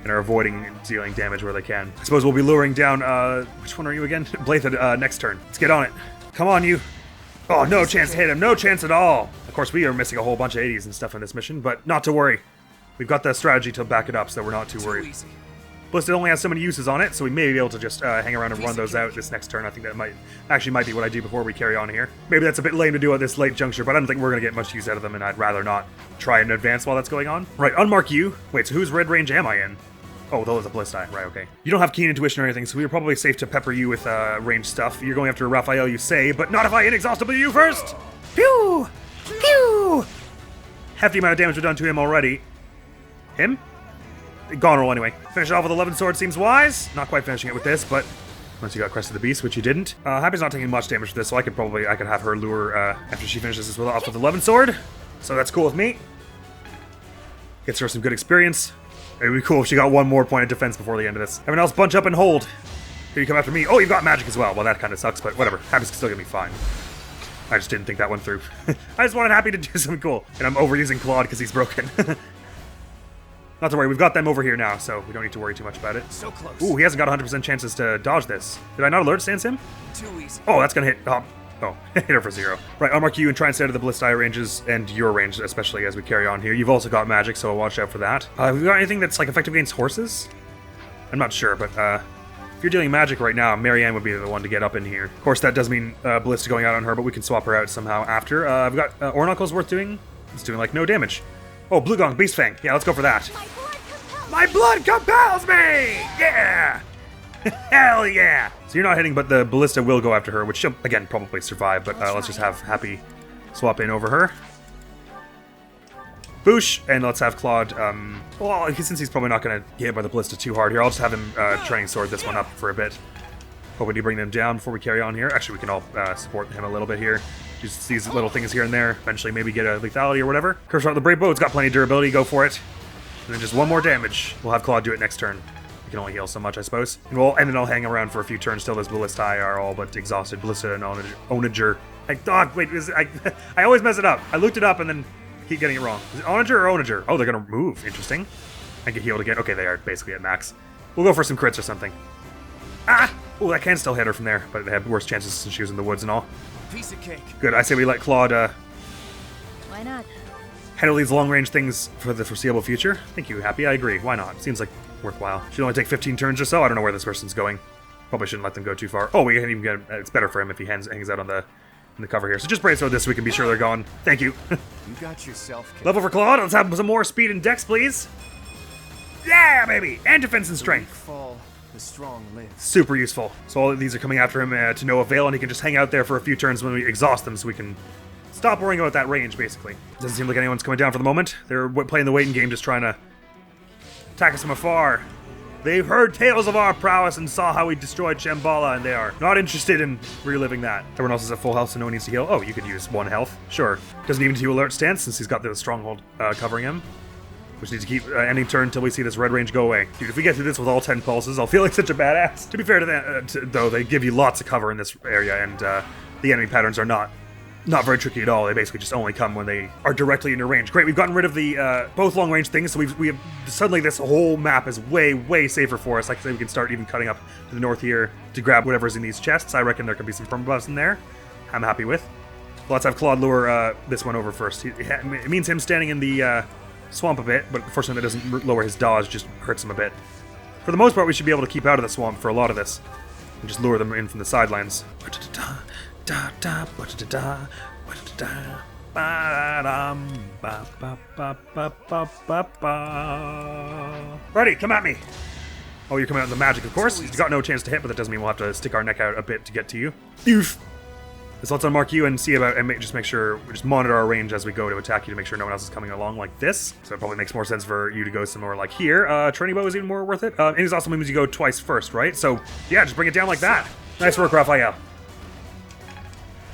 and are avoiding dealing damage where they can. I suppose we'll be luring down, which one are you again? Blathed, next turn. Let's get on it. Come on, you. Oh, no chance to hit him, no chance at all. Of course, we are missing a whole bunch of 80s and stuff in this mission, but not to worry. We've got the strategy to back it up, so we're not too worried. Easy. Plus, it only has so many uses on it, so we may be able to just hang around and run those out this next turn. I think that might be what I do before we carry on here. Maybe that's a bit lame to do at this late juncture, but I don't think we're going to get much use out of them, and I'd rather not try and advance while that's going on. Right, unmark you. Wait, so whose red range am I in? Oh, those are the Ballista. Right, okay. You don't have keen intuition or anything, so we are probably safe to pepper you with ranged stuff. You're going after Raphael, you say, but not if I inexhaustibly you first! Pew! Pew! Hefty amount of damage we've done to him already. Him? Gone roll anyway. Finish it off with 11 sword seems wise. Not quite finishing it with this, but once you got Crest of the Beast, which you didn't. Happy's not taking much damage for this, so I could have her lure after she finishes this off with 11 sword. So that's cool with me. Gets her some good experience. It would be cool if she got one more point of defense before the end of this. Everyone else bunch up and hold. Here you come after me. Oh, you've got magic as well. Well, that kind of sucks, but whatever. Happy's still gonna be fine. I just didn't think that one through. I just wanted Happy to do something cool. And I'm overusing Claude because he's broken. Not to worry, we've got them over here now, so we don't need to worry too much about it. So close. Ooh, he hasn't got 100% chances to dodge this. Did I not alert stance him? Too easy. Oh, that's gonna hit. Oh, hit her for 0. Right, I'll mark you and try and stay out of the Ballista ranges, and your range, especially as we carry on here. You've also got magic, so watch out for that. Have we got anything that's like effective against horses? I'm not sure, but if you're dealing magic right now, Marianne would be the one to get up in here. Of course, that does mean Ballista going out on her, but we can swap her out somehow after. I've got Ornacle's worth doing. It's doing like no damage. Oh, Blue Gong, Beast Fang. Yeah, let's go for that. My blood compels me! Yeah! Hell yeah! So you're not hitting, but the Ballista will go after her, which she'll, again, probably survive, but let's just have Happy swap in over her. Boosh, and let's have Claude, well, since he's probably not going to get hit by the ballista too hard here, I'll just have him training sword this one up for a bit. Hoping to bring them down before we carry on here. Actually, we can all support him a little bit here. Just these little things here and there. Eventually, maybe get a lethality or whatever. Curse out the Brave Bow. It's got plenty of durability. Go for it. And then just one more damage. We'll have Claude do it next turn. We can only heal so much, I suppose. And then I'll hang around for a few turns till those Ballistae are all but exhausted. Ballista and Onager. I always mess it up. I looked it up and then keep getting it wrong. Is it Onager or Onager? Oh, they're going to move. Interesting. I get healed again. Okay, they are basically at max. We'll go for some crits or something. Ah! Oh, that can still hit her from there, but they have worse chances since she was in the woods and all. Piece of cake. Good. I say we let Claude Why not? handle these long-range things for the foreseeable future. Thank you, Happy. I agree. Why not? Seems like worthwhile. Should only take 15 turns or so. I don't know where this person's going. Probably shouldn't let them go too far. Oh, we can even get. It's better for him if he hangs out on in the cover here. So just brainstorm this so we can be sure they're gone. Thank you. You got yourself killed. Level for Claude. Let's have some more speed and dex, please. Yeah, baby. And defense and strength. Fall, the strong live. Super useful. So all of these are coming after him to no avail, and he can just hang out there for a few turns when we exhaust them so we can stop worrying about that range, basically. Doesn't seem like anyone's coming down for the moment. They're playing the waiting game, just trying to attack us from afar. They've heard tales of our prowess and saw how we destroyed Shambhala, and they are not interested in reliving that. Everyone else is at full health, so no one needs to heal. Oh, you could use 1 health. Sure. Doesn't even do alert stance since he's got the stronghold covering him. We just need to keep ending turn until we see this red range go away. Dude, if we get through this with all 10 pulses, I'll feel like such a badass. To be fair to them, though, they give you lots of cover in this area, and the enemy patterns are not very tricky at all. They basically just only come when they are directly in your range. Great, we've gotten rid of the both long range things, so we have suddenly this whole map is way safer for us. Like I say, we can start even cutting up to the north here to grab whatever's in these chests. I reckon there could be some permabuffs in there. I'm happy with. Well, let's have Claude lure this one over first. It means him standing in the swamp a bit, but unfortunately that doesn't lower his dodge, just hurts him a bit. For the most part, we should be able to keep out of the swamp for a lot of this and just lure them in from the sidelines. Ready, come at me. Oh, you're coming out in the magic, of course. He's got no chance to hit, but that doesn't mean we'll have to stick our neck out a bit to get to you. Oof. So let's unmark you and see about, and just make sure, just monitor our range as we go to attack you to make sure no one else is coming along like this. So it probably makes more sense for you to go somewhere like here. Training bow is even more worth it. And it also means you go twice first, right? So yeah, just bring it down like that. Nice work, Raphael.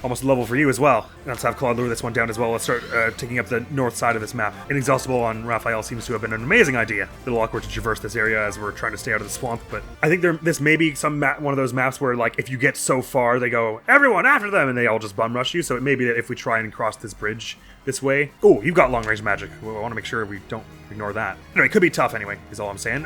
Almost a level for you as well. Let's have Claude lure this one down as well. Let's start taking up the north side of this map. Inexhaustible on Raphael seems to have been an amazing idea. A little awkward to traverse this area as we're trying to stay out of the swamp, but I think this may be one of those maps where, like, if you get so far, they go, everyone after them, and they all just bum rush you. So it may be that if we try and cross this bridge this way. Oh, you've got long range magic. Well, I want to make sure we don't ignore that. Anyway, it could be tough anyway, is all I'm saying.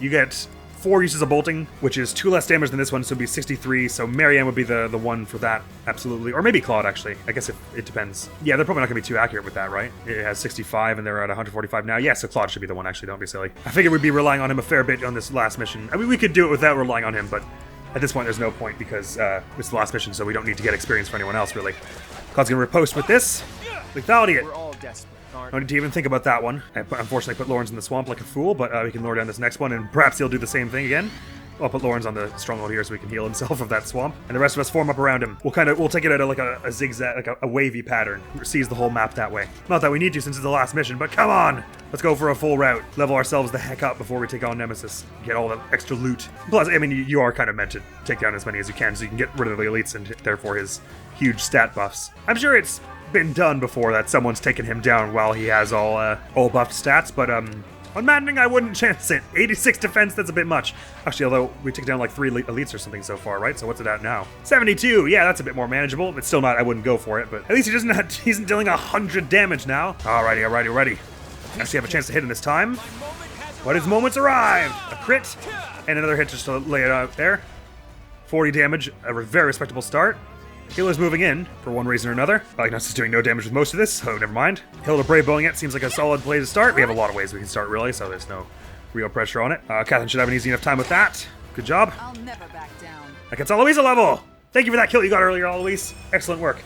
You get 4 uses of bolting, which is 2 less damage than this one, so it'd be 63. So Marianne would be the one for that, absolutely. Or maybe Claude, actually. I guess it depends. Yeah, they're probably not going to be too accurate with that, right? It has 65, and they're at 145 now. Yeah, so Claude should be the one, actually. Don't be silly. I figured we'd be relying on him a fair bit on this last mission. I mean, we could do it without relying on him, but at this point, there's no point because it's the last mission, so we don't need to get experience for anyone else, really. Claude's going to riposte with this. Lethality it. We're all desperate. No need to even think about that one. I unfortunately put Lawrence in the swamp like a fool, but we can lure down this next one, and perhaps he'll do the same thing again. I'll put Lawrence on the stronghold here so he can heal himself of that swamp, and the rest of us form up around him. We'll take it at like a zigzag, like a wavy pattern. Seize the whole map that way. Not that we need to since it's the last mission, but come on! Let's go for a full route. Level ourselves the heck up before we take on Nemesis. Get all the extra loot. Plus, I mean, you are kind of meant to take down as many as you can so you can get rid of the elites and therefore his huge stat buffs. I'm sure it's been done before that someone's taken him down while he has all buffed stats, but on maddening, I wouldn't chance it. 86 defense, that's a bit much. Actually, although we took down like 3 elites or something so far, right? So what's it at now? 72, yeah, that's a bit more manageable. It's still not, I wouldn't go for it, but at least he isn't dealing 100 damage now. Alrighty. Actually have a chance to hit him this time. But his moment's arrived. A crit, and another hit just to lay it out there. 40 damage, a very respectable start. Healer's moving in, for one reason or another. Ignos is doing no damage with most of this, so never mind. Hilda Brave Bowing it seems like a solid play to start. We have a lot of ways we can start, really, so there's no real pressure on it. Catherine should have an easy enough time with that. Good job. I'll never back down. That gets Eloise a level! Thank you for that kill you got earlier, Eloise. Excellent work.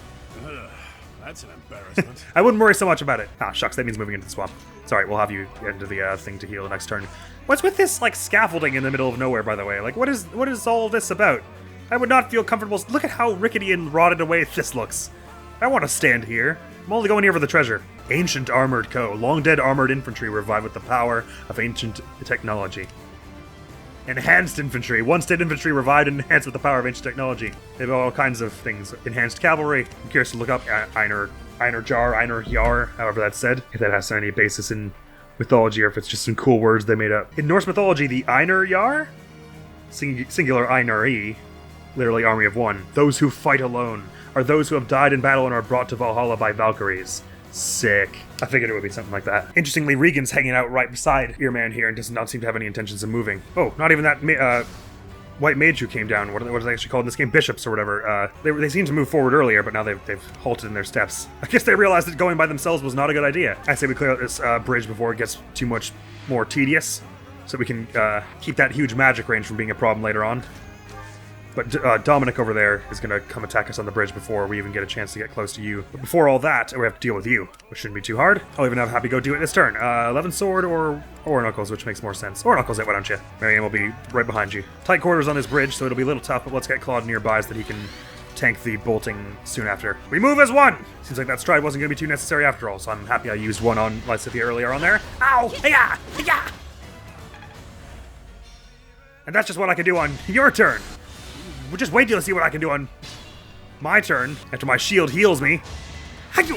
That's an embarrassment. I wouldn't worry so much about it. Ah, shucks, that means moving into the swamp. Sorry, we'll have you get into the thing to heal next turn. What's with this, like, scaffolding in the middle of nowhere, by the way? Like, what is all this about? I would not feel comfortable. Look at how rickety and rotted away this looks. I want to stand here. I'm only going here for the treasure. Ancient Armored Co. Long dead armored infantry revived with the power of ancient technology. Enhanced infantry. Once dead infantry revived and enhanced with the power of ancient technology. They have all kinds of things. Enhanced cavalry. I'm curious to look up Einar Jar, Einar Jar, however that's said. If that has any basis in mythology or if it's just some cool words they made up. In Norse mythology, the Einar Jar, singular Einari, literally army of one. Those who fight alone are those who have died in battle and are brought to Valhalla by Valkyries. Sick. I figured it would be something like that. Interestingly, Regan's hanging out right beside Earman here and does not seem to have any intentions of moving. Oh, not even that white mage who came down. What are they actually called in this game? Bishops or whatever. They seemed to move forward earlier, but now they've halted in their steps. I guess they realized that going by themselves was not a good idea. I say we clear out this bridge before it gets too much more tedious, so we can keep that huge magic range from being a problem later on. But Dominic over there is going to come attack us on the bridge before we even get a chance to get close to you. But before all that, we have to deal with you, which shouldn't be too hard. I'll even have Happy go do it this turn. 11 sword or Knuckles, which makes more sense. Or Knuckles it, why don't you? Marianne will be right behind you. Tight quarters on this bridge, so it'll be a little tough, but let's get Claude nearby so that he can tank the bolting soon after. We move as one! Seems like that stride wasn't going to be too necessary after all, so I'm happy I used one on Lysithia earlier on there. Ow! Hiya! Hiya! And that's just what I can do on your turn. We'll just wait till you see what I can do on my turn after my shield heals me. Take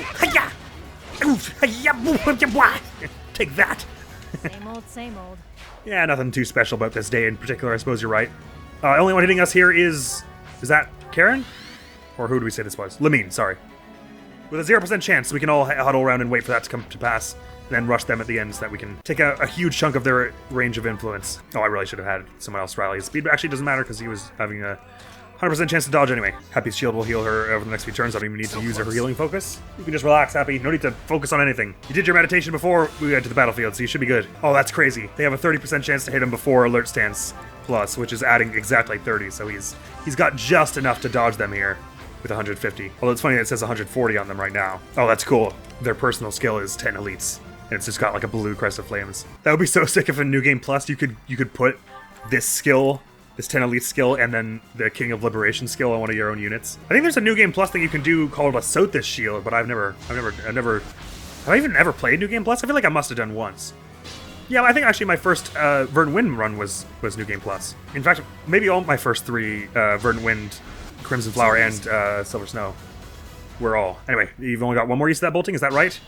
that. Same old, same old. Yeah, nothing too special about this day in particular. I suppose you're right. Only one hitting us here is that Karen? Or who do we say this was? Lamine, sorry. With a 0% chance, we can all huddle around and wait for that to come to pass, and then rush them at the end so that we can take a huge chunk of their range of influence. Oh, I really should have had someone else rally his speed, but actually it doesn't matter because he was having a 100% chance to dodge anyway. Happy's shield will heal her over the next few turns. I don't even need to use her healing focus. You can just relax, Happy. No need to focus on anything. You did your meditation before we went to the battlefield, so you should be good. Oh, that's crazy. They have a 30% chance to hit him before alert stance plus, which is adding exactly 30, so he's got just enough to dodge them here with 150. Although it's funny that it says 140 on them right now. Oh, that's cool. Their personal skill is 10 elites, and it's just got like a blue crest of flames. That would be so sick if in New Game Plus you could put this skill, this 10 elite skill, and then the King of Liberation skill on one of your own units. I think there's a New Game Plus thing you can do called a Sothis shield, but have I even ever played New Game Plus? I feel like I must have done once. Yeah, I think actually my first Verdant Wind run was New Game Plus. In fact, maybe all my first three Verdant Wind, Crimson Flower, and Silver Snow were all. Anyway, you've only got one more use of that bolting, is that right?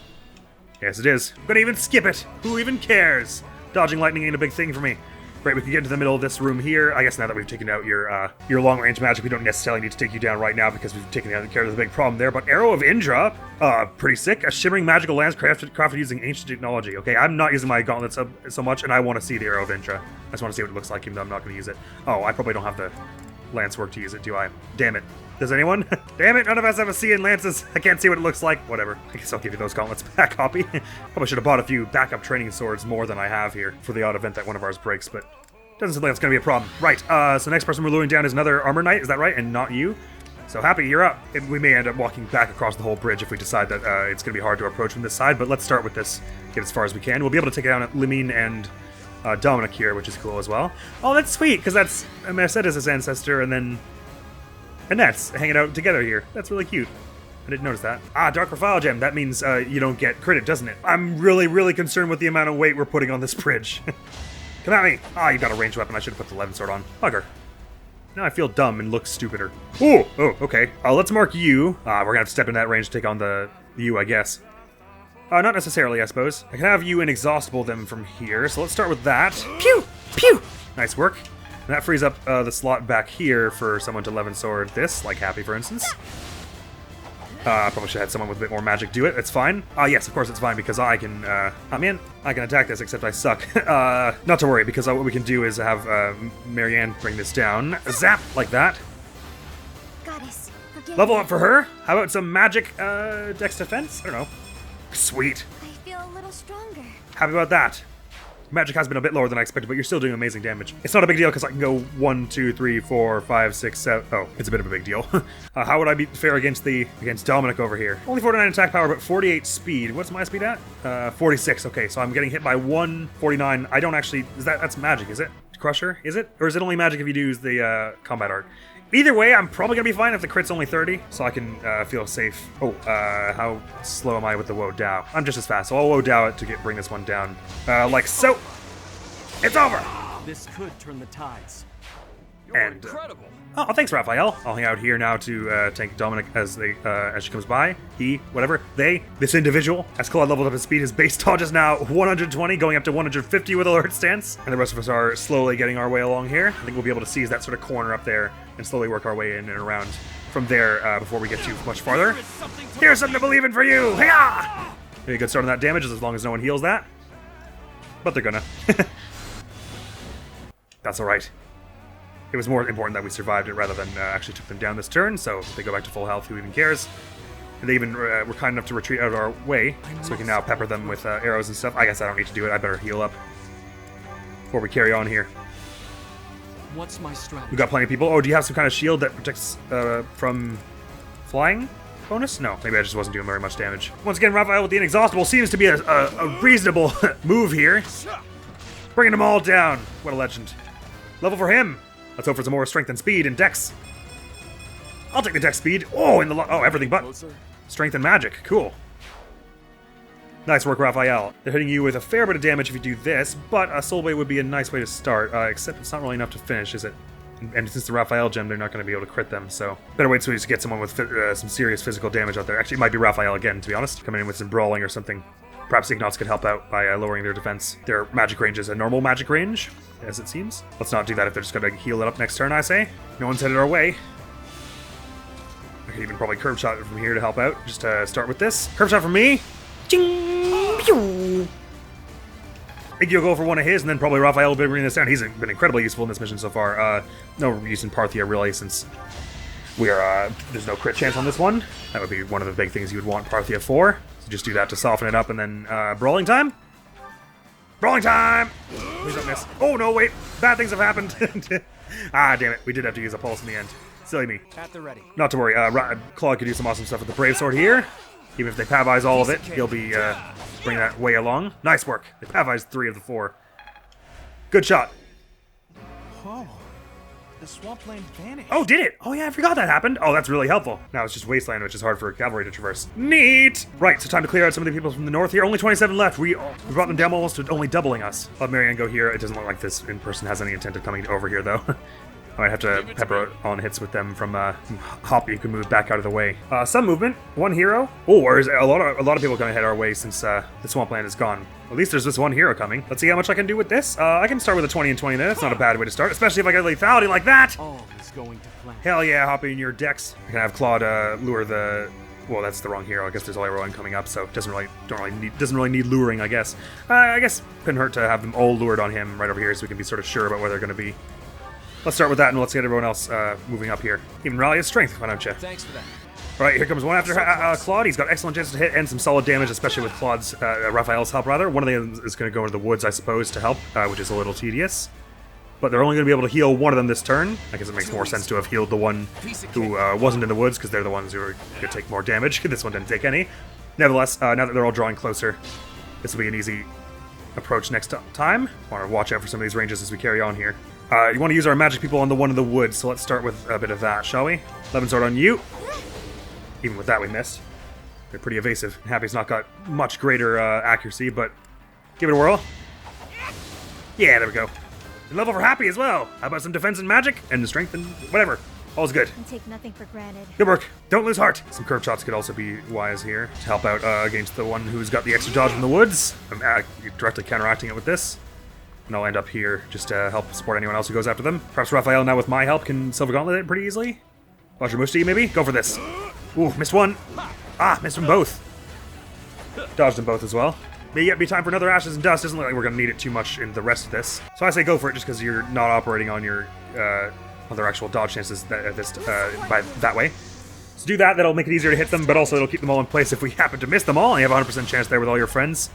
Yes, it is. I'm gonna even skip it. Who even cares? Dodging lightning ain't a big thing for me. Right, we can get into the middle of this room here. I guess now that we've taken out your long-range magic, we don't necessarily need to take you down right now because we've taken care of the big problem there. But Arrow of Indra, pretty sick. A shimmering magical lance crafted using ancient technology. Okay, I'm not using my gauntlet so much, and I want to see the Arrow of Indra. I just want to see what it looks like, even though I'm not going to use it. Oh, I probably don't have the lance work to use it, do I? Damn it. Does anyone? Damn it, none of us have a C in lances. I can't see what it looks like. Whatever. I guess I'll give you those gauntlets back, Hoppy. Probably should have bought a few backup training swords more than I have here for the odd event that one of ours breaks, but doesn't seem like it's going to be a problem. Right, so next person we're luring down is another armor knight, is that right? And not you? So Happy, you're up. And we may end up walking back across the whole bridge if we decide that it's going to be hard to approach from this side, but let's start with this, get as far as we can. We'll be able to take down Lamine and Dominic here, which is cool as well. Oh, that's sweet, because that's Mercedes' ancestor, and then Annette's hanging out together here. That's really cute. I didn't notice that. Ah, Dark Profile Gem. That means you don't get critted, doesn't it? I'm really, really concerned with the amount of weight we're putting on this bridge. Come at me! Ah, you got a ranged weapon. I should have put the 11 sword on. Bugger. Now I feel dumb and look stupider. Oh, okay. Let's mark you. We're gonna have to step in that range to take on the you, I guess. Not necessarily, I suppose. I can have you inexhaustible them from here, so let's start with that. Pew! Pew! Nice work. And that frees up the slot back here for someone to 11 sword this, like Happy, for instance. Probably should have had someone with a bit more magic do it. It's fine. Yes, of course it's fine because I can, I can attack this, except I suck. Not to worry, because what we can do is have Marianne bring this down. Zap! Like that. Goddess, forgive Level me. up for her. How about some magic, dex defense? I don't know. Sweet. I feel a little stronger. Happy about that. Magic has been a bit lower than I expected, but you're still doing amazing damage. It's not a big deal because I can go 1, 2, 3, 4, 5, 6, 7. Oh, it's a bit of a big deal. How would I be fair against Dominic over here? Only 49 attack power, but 48 speed. What's my speed at? 46. Okay, so I'm getting hit by 149. I don't actually. That's magic, is it? Crusher? Is it? Or is it only magic if you use the combat art? Either way, I'm probably gonna be fine if the crit's only 30, so I can feel safe. Oh, how slow am I with the Woe Dow? I'm just as fast, so I'll Woe Dow it to bring this one down. Like so. It's over! This could turn the tides. And, Incredible. oh, thanks, Raphael. I'll hang out here now to tank Dominic as she comes by. He, whatever, they, this individual. As Claude leveled up his speed, his base dodge is now 120, going up to 150 with alert stance. And the rest of us are slowly getting our way along here. I think we'll be able to seize that sort of corner up there and slowly work our way in and around from there before we get too much farther. Here's something to believe in for you! Hiya! Maybe a good start on that damage as long as no one heals that. But they're gonna. That's alright. It was more important that we survived it rather than actually took them down this turn, so if they go back to full health, who even cares? And they even were kind enough to retreat out of our way, so we can now pepper them with arrows and stuff. I guess I don't need to do it, I better heal up before we carry on here. What's my strategy? We got plenty of people. Oh, do you have some kind of shield that protects from flying bonus? No, maybe I just wasn't doing very much damage. Once again, Raphael with the Inexhaustible seems to be a reasonable move here. Bringing them all down. What a legend. Level for him. Let's hope for some more strength and speed and dex. I'll take the dex speed. Oh, everything but strength and magic. Cool. Nice work, Raphael. They're hitting you with a fair bit of damage if you do this, but a Soul Blade would be a nice way to start, except it's not really enough to finish, is it? And since the Raphael gem, they're not going to be able to crit them, so better wait to get someone with some serious physical damage out there. Actually, it might be Raphael again, to be honest. Coming in with some brawling or something. Perhaps Ignatz could help out by lowering their defense. Their magic range is a normal magic range, as it seems. Let's not do that if they're just going to heal it up next turn, I say. No one's headed our way. I could even probably curve shot it from here to help out. Just start with this. Curve shot from me. Ching! Pew! Iggy will go for one of his, and then probably Raphael will be bringing this down. He's been incredibly useful in this mission so far. No use in Parthia, really, since we are, there's no crit chance on this one. That would be one of the big things you would want Parthia for. So just do that to soften it up, and then brawling time? Brawling time! Please don't miss. Oh, no, wait. Bad things have happened. Ah, damn it. We did have to use a pulse in the end. Silly me. At the ready. Not to worry. Claude could do some awesome stuff with the Brave Sword here. Even if they Pavize all of it, he'll be bringing that way along. Nice work. They Pavized 3 of the 4. Good shot. Oh, the swampland vanished. Oh, did it? Oh, yeah, I forgot that happened. Oh, that's really helpful. Now it's just wasteland, which is hard for cavalry to traverse. Neat! Right, so time to clear out some of the people from the north here. Only 27 left. We brought them down almost to only doubling us. I'll have Marianne go here. It doesn't look like this in person has any intent of coming over here, though. I might have to pepper on hits with them from Hoppy, who can move back out of the way. Some movement, one hero. Oh, or is a lot of people going to head our way since the swampland is gone. At least there's this one hero coming. Let's see how much I can do with this. I can start with a 20 and 20 there. That's not a bad way to start, especially if I get lethality like that. All is going to plan. Hell yeah, Hoppy in your decks. I can have Claude lure the. Well, that's the wrong hero. I guess there's only one coming up, so it doesn't really need luring. I guess. I guess couldn't hurt to have them all lured on him right over here, so we can be sort of sure about where they're going to be. Let's start with that, and let's get everyone else moving up here. Even rally his strength, why don't you? Thanks for that. All right, here comes one after Claude. He's got excellent chances to hit and some solid damage, especially with Claude's Raphael's help, rather. One of them is going to go into the woods, I suppose, to help, which is a little tedious. But they're only going to be able to heal one of them this turn. I guess it makes more sense to have healed the one who wasn't in the woods, because they're the ones who are going to take more damage. This one didn't take any. Nevertheless, now that they're all drawing closer, this will be an easy approach next time. Want to watch out for some of these ranges as we carry on here. You want to use our magic people on the one in the woods, so let's start with a bit of that, shall we? 11 sword on you. Even with that, we missed. They're pretty evasive. Happy's not got much greater accuracy, but give it a whirl. Yeah, there we go. And level for Happy as well. How about some defense and magic? And strength and whatever. All's good. I take nothing for granted. Good work. Don't lose heart. Some curve shots could also be wise here to help out against the one who's got the extra dodge from the woods. I'm directly counteracting it with this. And I'll end up here just to help support anyone else who goes after them. Perhaps Raphael, now with my help, can Silver Gauntlet it pretty easily. Vajramushti, maybe? Go for this. Ooh, missed one. Ah, missed them both. Dodged them both as well. May yet be time for another Ashes and Dust. Doesn't look like we're going to need it too much in the rest of this. So I say go for it just because you're not operating on your other actual dodge chances by that way. So do that. That'll make it easier to hit them, but also it'll keep them all in place if we happen to miss them all. And you have a 100% chance there with all your friends.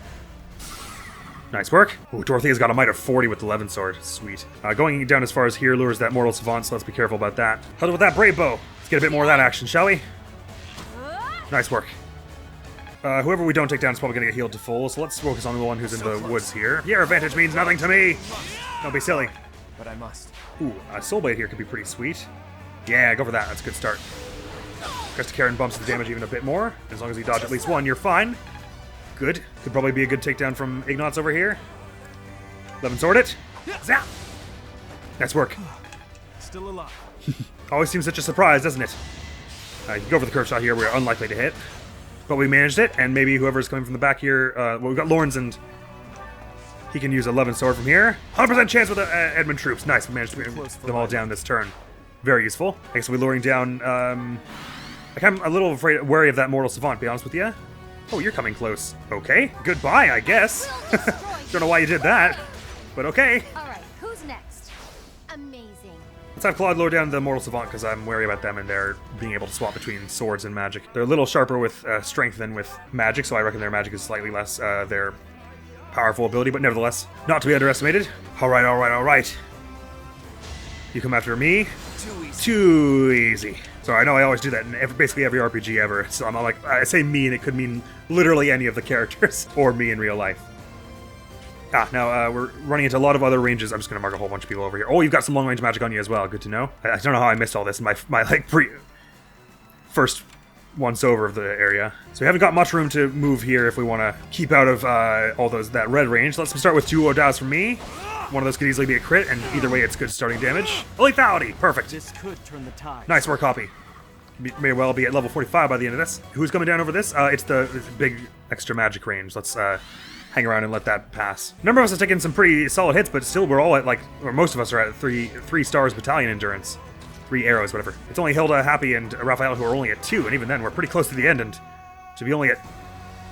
Nice work. Ooh, Dorothea's got a might of 40 with the 11 sword. Sweet. Going down as far as here lures that Mortal Savant, so let's be careful about that. How's it with that Brave Bow? Let's get a bit more of that action, shall we? Nice work. Whoever we don't take down is probably going to get healed to full, so let's focus on the one who's in the woods here. Your advantage means nothing to me! Don't be silly. But I must. Ooh, Soul Blade here could be pretty sweet. Yeah, go for that. That's a good start. Cresta Karen bumps the damage even a bit more. As long as you dodge at least one, you're fine. Good. Could probably be a good takedown from Ignatz over here. 11 sword it. Zap! Nice work. Still alive. Always seems such a surprise, doesn't it? You can go for the curve shot here. We're unlikely to hit. But we managed it, and maybe whoever's coming from the back here... well, we've got Lawrence, and he can use 11 sword from here. 100% chance with the Edmund troops. Nice, we managed to bring them all down this turn. Very useful. I guess we're luring down... I'm a little wary of that Mortal Savant, to be honest with you. Oh, you're coming close. Okay, goodbye, I guess. Don't know why you did that, but okay. Alright, who's next? Amazing. Let's have Claude lower down the Mortal Savant, because I'm wary about them and their being able to swap between swords and magic. They're a little sharper with strength than with magic, so I reckon their magic is slightly less their powerful ability, but nevertheless, not to be underestimated. Alright, alright, alright. You come after me? Too easy. Too easy. So I know I always do that in basically every RPG ever, so I'm like, I say me and it could mean literally any of the characters, or me in real life. Now we're running into a lot of other ranges. I'm just going to mark a whole bunch of people over here. Oh, you've got some long-range magic on you as well. Good to know. I don't know how I missed all this in my like first once over of the area. So we haven't got much room to move here if we want to keep out of all that red range. Let's start with 2 Odaos from me. One of those could easily be a crit, and either way, it's good starting damage. Lethality, perfect. This could turn the tide. Nice work, Hoppy. May well be at level 45 by the end of this. Who's coming down over this? It's the big extra magic range. Let's hang around and let that pass. A number of us have taken some pretty solid hits, but still we're all at or most of us are at 3 stars battalion endurance. 3 arrows, whatever. It's only Hilda, Happy, and Raphael who are only at 2, and even then we're pretty close to the end, and to be only at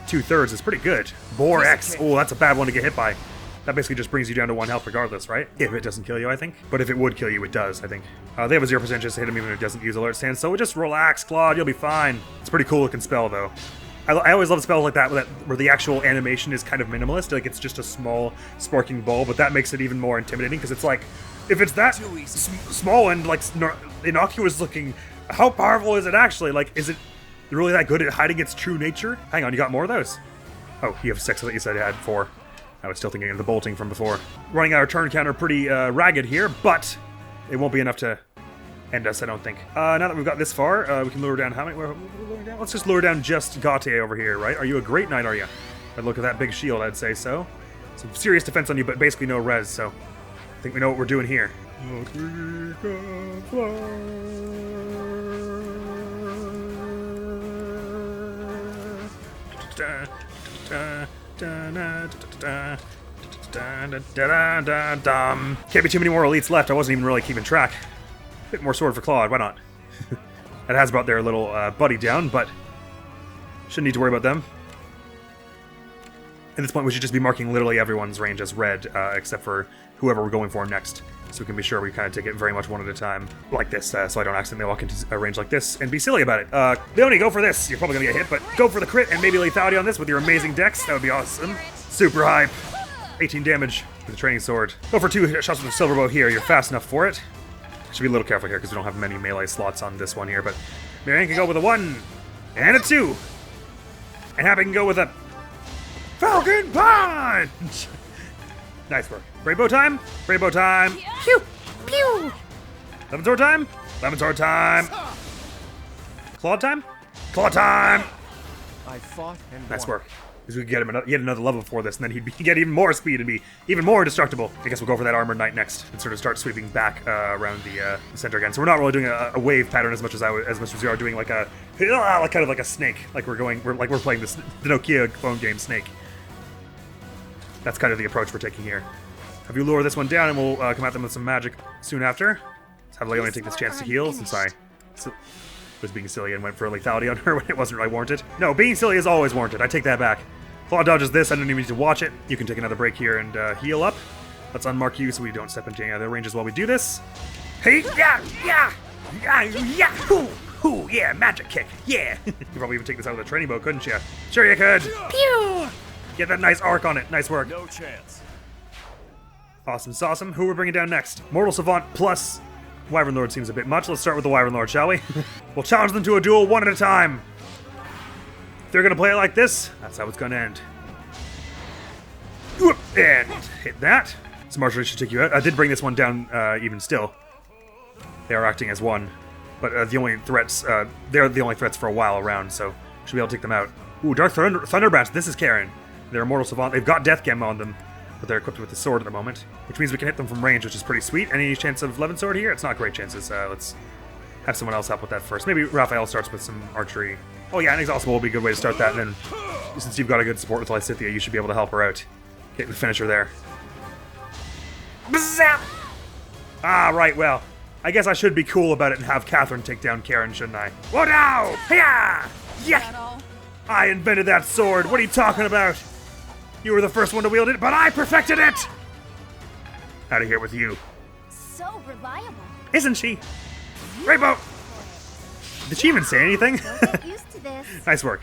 2/3 is pretty good. Boar X, oh, that's a bad one to get hit by. That basically just brings you down to 1 health regardless, right? If it doesn't kill you, I think. But if it would kill you, it does, I think. They have a 0% chance to hit him even if it doesn't use alert stance, so just relax, Claude, you'll be fine. It's a pretty cool looking spell, though. I always love spells like that where the actual animation is kind of minimalist, like it's just a small sparking ball, but that makes it even more intimidating, because it's like, if it's that small and like innocuous looking, how powerful is it actually? Like, is it really that good at hiding its true nature? Hang on, you got more of those? Oh, you have 6, I thought you said you had 4. I was still thinking of the bolting from before. Running our turn counter pretty ragged here, but it won't be enough to end us, I don't think. Now that we've got this far, we can lure down how many? We're luring down? Let's just lure down just Gautier over here, right? Are you a great knight, are you? By the look at that big shield, I'd say so. Some serious defense on you, but basically no res, so I think we know what we're doing here. Can't be too many more elites left. I wasn't even really keeping track. Bit more sword for Claude, why not? That has brought their little buddy down, but shouldn't need to worry about them. At this point, we should just be marking literally everyone's range as red, except for whoever we're going for next, so we can be sure we kind of take it very much one at a time, like this, so I don't accidentally walk into a range like this and be silly about it. Leonie, go for this. You're probably gonna get hit, but go for the crit and maybe lethality on this with your amazing dex. That would be awesome. Super hype. 18 damage with the training sword. Go for 2 shots with the silver bow here. You're fast enough for it. Should be a little careful here because we don't have many melee slots on this one here, but Marianne can go with a 1 and a 2. And Happy can go with a Falcon Punch! Nice work. Rainbow time? Rainbow time. Pew! Pew! Lemon sword time? Lemon sword time. Claw time? Claw time! I fought and Nice won. work. Because we could get him yet another level before this, and then he'd get even more speed and be even more indestructible. I guess we'll go for that armored knight next and sort of start sweeping back around the center again. So we're not really doing a wave pattern as much as we are doing like a kind of like a snake. Like we're playing the Nokia phone game Snake. That's kind of the approach we're taking here. Have you lure this one down, and we'll come at them with some magic soon after. Let's have Leonie take this chance to heal, since I was being silly and went for a lethality on her when it wasn't really warranted. No, being silly is always warranted. I take that back. Claw dodges this. I don't even need to watch it. You can take another break here and heal up. Let's unmark you so we don't step into any other ranges while we do this. Hey, yeah, yeah, yeah, yeah, hoo, yeah, magic kick, yeah. You could probably even take this out with a training bow, couldn't you? Sure you could. Pew! Get that nice arc on it. Nice work. No chance. Awesome sauceum. Who we're bringing down next? Mortal Savant plus Wyvern Lord seems a bit much. Let's start with the Wyvern Lord, shall we? We'll challenge them to a duel 1 at a time. If they're going to play it like this, that's how it's going to end. Whoop, and hit that. Some archery should take you out. I did bring this one down even still. They are acting as one. But the only threats, they're the only threats for a while around, so should be able to take them out. Ooh, Dark Thunderbranch, this is Karen. They're Immortal Savant. They've got Death Gem on them, but they're equipped with the sword at the moment, which means we can hit them from range, which is pretty sweet. Any chance of Levin Sword here? It's not great chances. Let's have someone else help with that first. Maybe Raphael starts with some archery. Oh yeah, Inexhaustible will be a good way to start that, and then since you've got a good support with Lysithea, you should be able to help her out. Get the finisher there. Zap! Ah, right, well, I guess I should be cool about it and have Catherine take down Karen, shouldn't I? What now? Hiya! Yeah! I invented that sword. What are you talking about? You were the first one to wield it, but I perfected it! Out of here with you. So reliable. Isn't she? Rainbow! Did she even say anything? Don't get used to this. Nice work.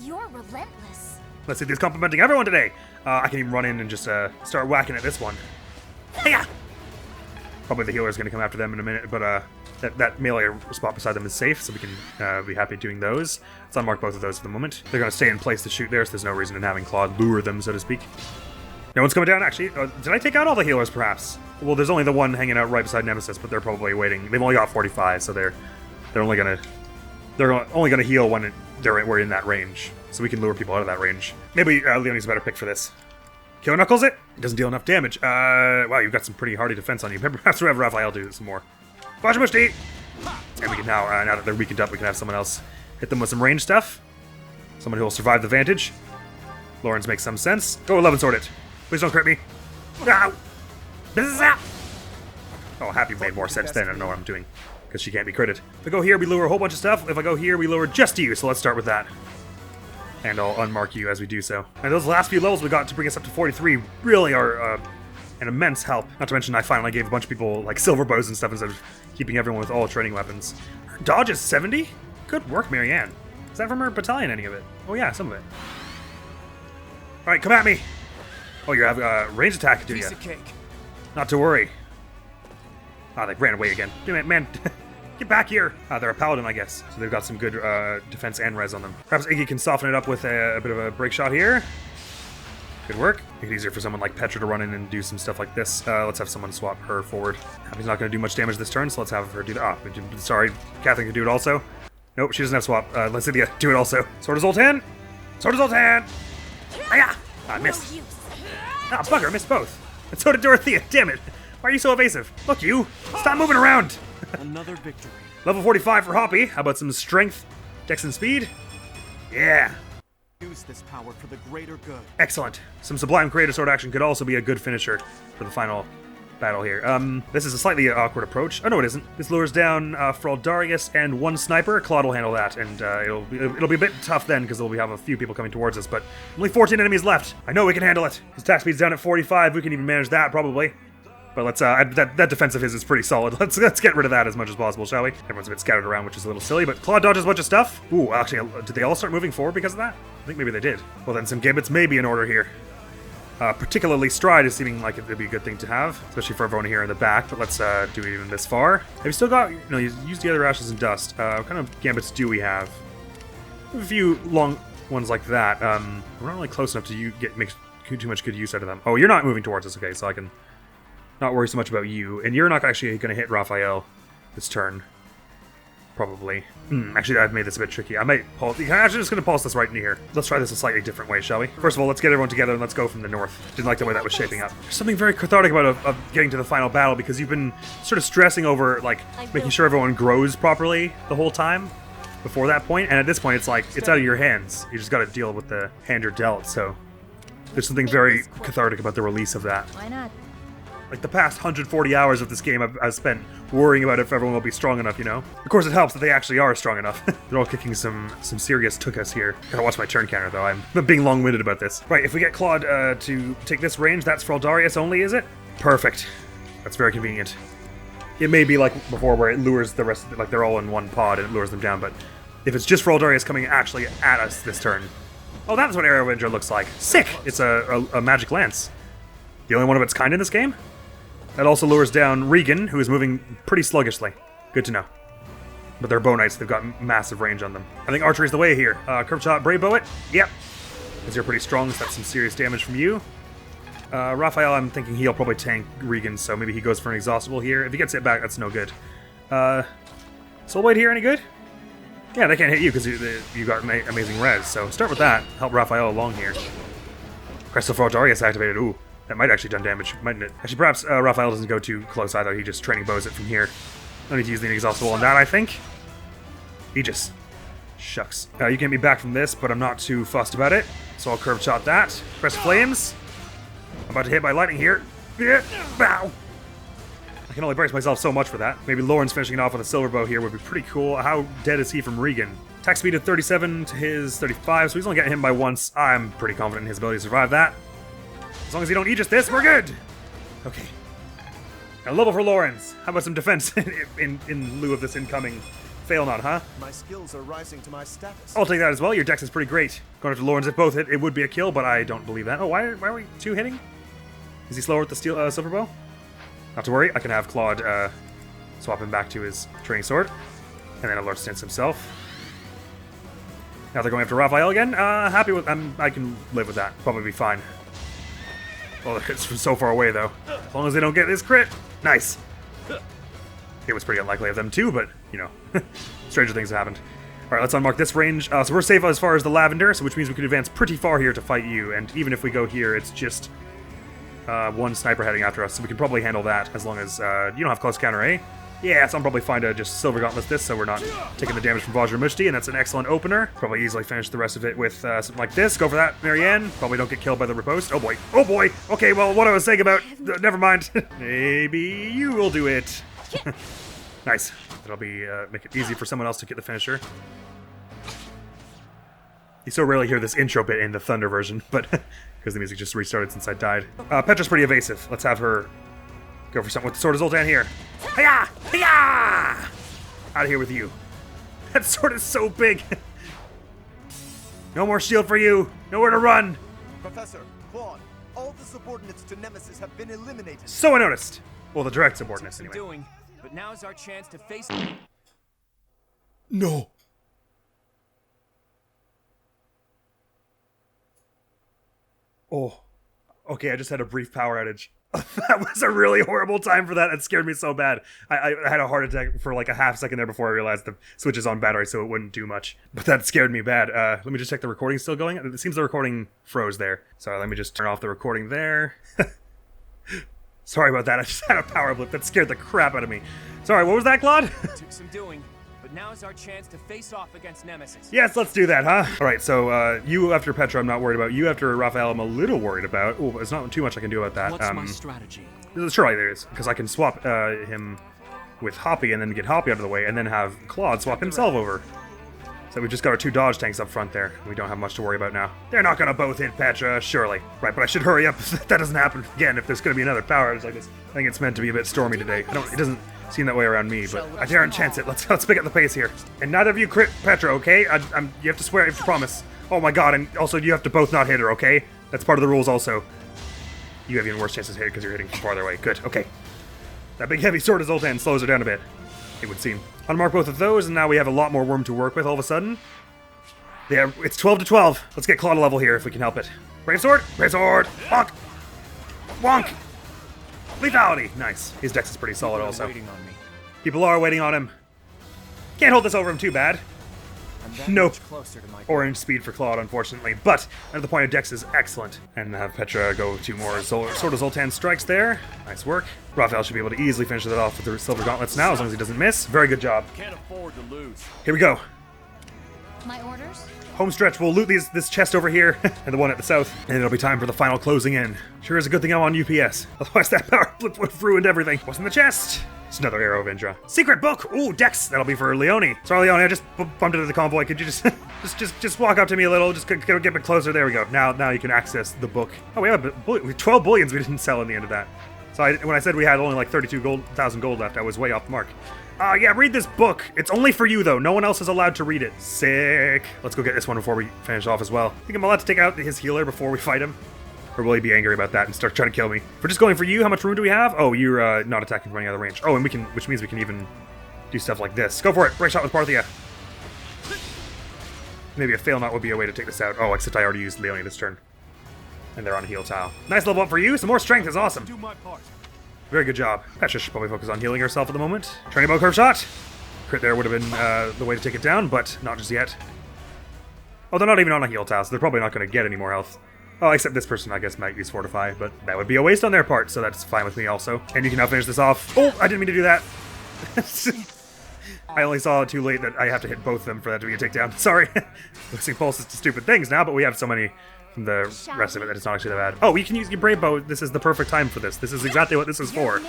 You're relentless. Let's see, he's complimenting everyone today. I can even run in and just start whacking at this one. Hiya! Probably the healer's going to come after them in a minute, but that melee spot beside them is safe, so we can be happy doing those. Let's unmark both of those for the moment. They're going to stay in place to shoot there, so there's no reason in having Claude lure them, so to speak. No one's coming down, actually. Did I take out all the healers, perhaps? Well, there's only the one hanging out right beside Nemesis, but they're probably waiting. They've only got 45, so they're only gonna heal when we're in that range, so we can lure people out of that range. Maybe Leonie's a better pick for this. Kill Knuckles it. It doesn't deal enough damage. Wow, you've got some pretty hardy defense on you. Perhaps we'll have Raphael do some more. Watch Mushti! And we can now that they're weakened up, we can have someone else hit them with some range stuff. Someone who will survive the vantage. Lauren's makes some sense. Go 11 sword it. Please don't crit me. Ow! Zap! Oh, Happy made more sense then. I don't know what I'm doing, because she can't be critted. If I go here, we lower a whole bunch of stuff. If I go here, we lower just you, so let's start with that. And I'll unmark you as we do so. And those last few levels we got to bring us up to 43 really are an immense help. Not to mention I finally gave a bunch of people like silver bows and stuff instead of keeping everyone with all training weapons. Her dodge is 70? Good work, Marianne. Is that from her battalion, any of it? Oh yeah, some of it. Alright, come at me! Oh, you have range attack, do you? Piece of cake. Not to worry. Ah, they ran away again. Damn it, man. Get back here! They're a paladin, I guess. So they've got some good defense and res on them. Perhaps Iggy can soften it up with a bit of a break shot here. Good work. Make it easier for someone like Petra to run in and do some stuff like this. Let's have someone swap her forward. Happy's not going to do much damage this turn, so let's have her do that. Ah, sorry. Catherine can do it also. Nope, she doesn't have swap. Let's do it also. Sword of Zoltan! Sword of Zoltan! Hiya! I missed. Ah, bugger, I missed both. And so did Dorothea, damn it. Why are you so evasive? Look, you! Stop moving around! Another victory. Level 45 for Hoppy. How about some strength, dex, and speed? Yeah. Use this power for the greater good. Excellent. Some Sublime Creative Sword action could also be a good finisher for the final battle here. This is a slightly awkward approach. Oh, no, it isn't. This lures down Fraldarius and one sniper. Claude will handle that, and it'll be a bit tough then, because we have a few people coming towards us, but only 14 enemies left. I know we can handle it. His attack speed's down at 45. We can even manage that, probably. But let's, that defense of his is pretty solid. Let's get rid of that as much as possible, shall we? Everyone's a bit scattered around, which is a little silly, but Claude dodges a bunch of stuff. Ooh, actually, did they all start moving forward because of that? I think maybe they did. Well, then some Gambits may be in order here. Particularly Stride is seeming like it would be a good thing to have, especially for everyone here in the back, but let's do it even this far. Have you still got, use the other Ashes and Dust. What kind of Gambits do we have? We have a few long ones like that. We're not really close enough to make too much good use out of them. Oh, you're not moving towards us, okay, so I can not worry so much about you. And you're not actually going to hit Raphael this turn. Probably. Actually, I've made this a bit tricky. I might pulse. I'm actually just going to pulse this right in here. Let's try this a slightly different way, shall we? First of all, let's get everyone together and let's go from the north. Didn't like the way that was shaping up. There's something very cathartic about of getting to the final battle, because you've been sort of stressing over, like, making sure everyone grows properly the whole time before that point. And at this point, it's like, it's out of your hands. You just got to deal with the hand you're dealt, so there's something very cathartic about the release of that. Why not? Like the past 140 hours of this game I've spent worrying about if everyone will be strong enough, Of course it helps that they actually are strong enough. They're all kicking some serious tukas here. Gotta watch my turn counter though, I'm being long-winded about this. Right, if we get Claude to take this range, that's Fraldarius only, is it? Perfect. That's very convenient. It may be like before where it lures the rest of it, like they're all in one pod and it lures them down, but if it's just Fraldarius coming actually at us this turn. Oh, that's what Arrow Ranger looks like. Sick! It's a magic lance. The only one of its kind in this game? That also lures down Regan, who is moving pretty sluggishly. Good to know. But they're bow knights, they've got massive range on them. I think archery's the way here. Curved shot, brave bow it? Yep. Because you're pretty strong, so that's some serious damage from you. Raphael, I'm thinking he'll probably tank Regan, so maybe he goes for an exhaustible here. If he gets it back, that's no good. Soul Blade here any good? Yeah, they can't hit you because you got amazing res, so start with that. Help Raphael along here. Crystal Forge Arius activated. Ooh, that might actually done damage, mightn't it? Actually, perhaps Raphael doesn't go too close either. He just training bows it from here. No need to use the inexhaustible on that, I think. Aegis. Shucks. You can be back from this, but I'm not too fussed about it. So I'll curve shot that. Press flames. I'm about to hit by lightning here. Yeah, bow. I can only brace myself so much for that. Maybe Lauren's finishing it off with a silver bow here would be pretty cool. How dead is he from Regan? Attack speed of 37 to his 35, so he's only getting hit by once. I'm pretty confident in his ability to survive that. As long as he don't Aegis this, we're good! Okay. A level for Lawrence. How about some defense in lieu of this incoming fail not, huh? My skills are rising to my status. I'll take that as well. Your dex is pretty great. Going after Lawrence, if both hit, it would be a kill, but I don't believe that. Oh, why are we two hitting? Is he slower with the steel silver bow? Not to worry, I can have Claude swap him back to his training sword. And then alert stance himself. Now they're going after Raphael again. Happy with I can live with that. Probably be fine. Well, it's from so far away though. As long as they don't get this crit. Nice. It was pretty unlikely of them too, but you know, stranger things have happened. Alright, let's unmark this range. So we're safe as far as the lavender, so which means we could advance pretty far here to fight you, and even if we go here, it's just one sniper heading after us, so we can probably handle that as long as you don't have close counter, eh? Yeah, so I'm probably fine to just Silver Gauntlet this so we're not taking the damage from Vajramushti, and that's an excellent opener. Probably easily finish the rest of it with something like this. Go for that, Marianne. Probably don't get killed by the riposte. Oh boy. Oh boy. Okay, well, what I was saying about... never mind. Maybe you will do it. Nice. That'll be make it easy for someone else to get the finisher. You so rarely hear this intro bit in the Thunder version, but because the music just restarted since I died. Petra's pretty evasive. Let's have her go for something with the Sword of Zoltan here. Hiya! Hiya! Out of here with you. That sword is so big. No more shield for you. Nowhere to run. Professor, Claude, all the subordinates to Nemesis have been eliminated. So I noticed. Well, the direct subordinates anyway. Doing, but now's our chance to face. No. Oh. Okay, I just had a brief power outage. That was a really horrible time for that. It scared me so bad. I had a heart attack for like a half second there before I realized the switch is on battery, so it wouldn't do much. But that scared me bad. Let me just check the recording's still going. It seems the recording froze there. So let me just turn off the recording there. Sorry about that. I just had a power blip that scared the crap out of me. Sorry, what was that, Claude? Took some doing, but now's our chance to face off against Nemesis. Yes, let's do that, huh? All right, so you after Petra, I'm not worried about. You after Raphael, I'm a little worried about. Oh, there's not too much I can do about that. What's my strategy? Sure, there is, because I can swap him with Hoppy and then get Hoppy out of the way, and then have Claude swap himself over. So we just got our two dodge tanks up front there. We don't have much to worry about now. They're not gonna both hit Petra, surely. Right, but I should hurry up if that doesn't happen again. If there's gonna be another power outage like this, I think it's meant to be a bit stormy today. It doesn't seem that way around me, but I daren't chance it. Let's pick up the pace here. And neither of you crit Petra, okay? You have to swear, you have to promise. Oh my god, and also you have to both not hit her, okay? That's part of the rules also. You have even worse chances to hit because you're hitting from farther away. Good, okay. That big heavy sword of Zoltan slows her down a bit, it would seem. Unmark both of those, and now we have a lot more room to work with all of a sudden. Yeah, it's 12 to 12. Let's get Claude a level here if we can help it. Brave sword! Brave sword! Bonk! Wonk! Lethality! Nice. His dex is pretty solid also. People are waiting on him. Can't hold this over him too bad. Nope. Orange speed for Claude, unfortunately. But the point of dex is excellent. And have Petra go 2 more Sword of Zoltan strikes there. Nice work. Raphael should be able to easily finish that off with the Silver Gauntlets now, as long as he doesn't miss. Very good job. Can't afford to lose. Here we go. My orders? Home stretch, we'll loot this chest over here, and the one at the south, and it'll be time for the final closing in. Sure is a good thing I'm on UPS. Otherwise that power flip would have ruined everything. What's in the chest? It's another Arrow of Indra. Secret book! Ooh, Dex! That'll be for Leone. Sorry, Leone, I just bumped into the convoy. Could you just walk up to me a little? Just get a bit closer. There we go. Now you can access the book. Oh, we have 12 bullions we didn't sell in the end of that. So when I said we had only like 32,000 gold left, I was way off the mark. Yeah, read this book. It's only for you, though. No one else is allowed to read it. Sick. Let's go get this one before we finish off as well. Think I'm allowed to take out his healer before we fight him? Or will he be angry about that and start trying to kill me? If we're just going for you, how much room do we have? Oh, you're not attacking from any other range. Oh, and which means we can even do stuff like this. Go for it. Break shot with Parthia. Maybe a fail knot would be a way to take this out. Oh, except I already used Leone this turn. And they're on heal tile. Nice level up for you. Some more strength is awesome. Do my part. Very good job. Petra should probably focus on healing herself at the moment. Training bow curve shot. Crit there would have been the way to take it down, but not just yet. Oh, they're not even on a heal tile, so they're probably not going to get any more health. Oh, except this person, I guess, might use Fortify, but that would be a waste on their part, so that's fine with me also. And you can now finish this off. Oh, I didn't mean to do that. I only saw it too late that I have to hit both of them for that to be a takedown. Sorry. Losing pulses to stupid things now, but we have so many from the rest of it that it's not actually that bad. Oh, you can use your Brave Bow. This is the perfect time for this. This is exactly what this is for.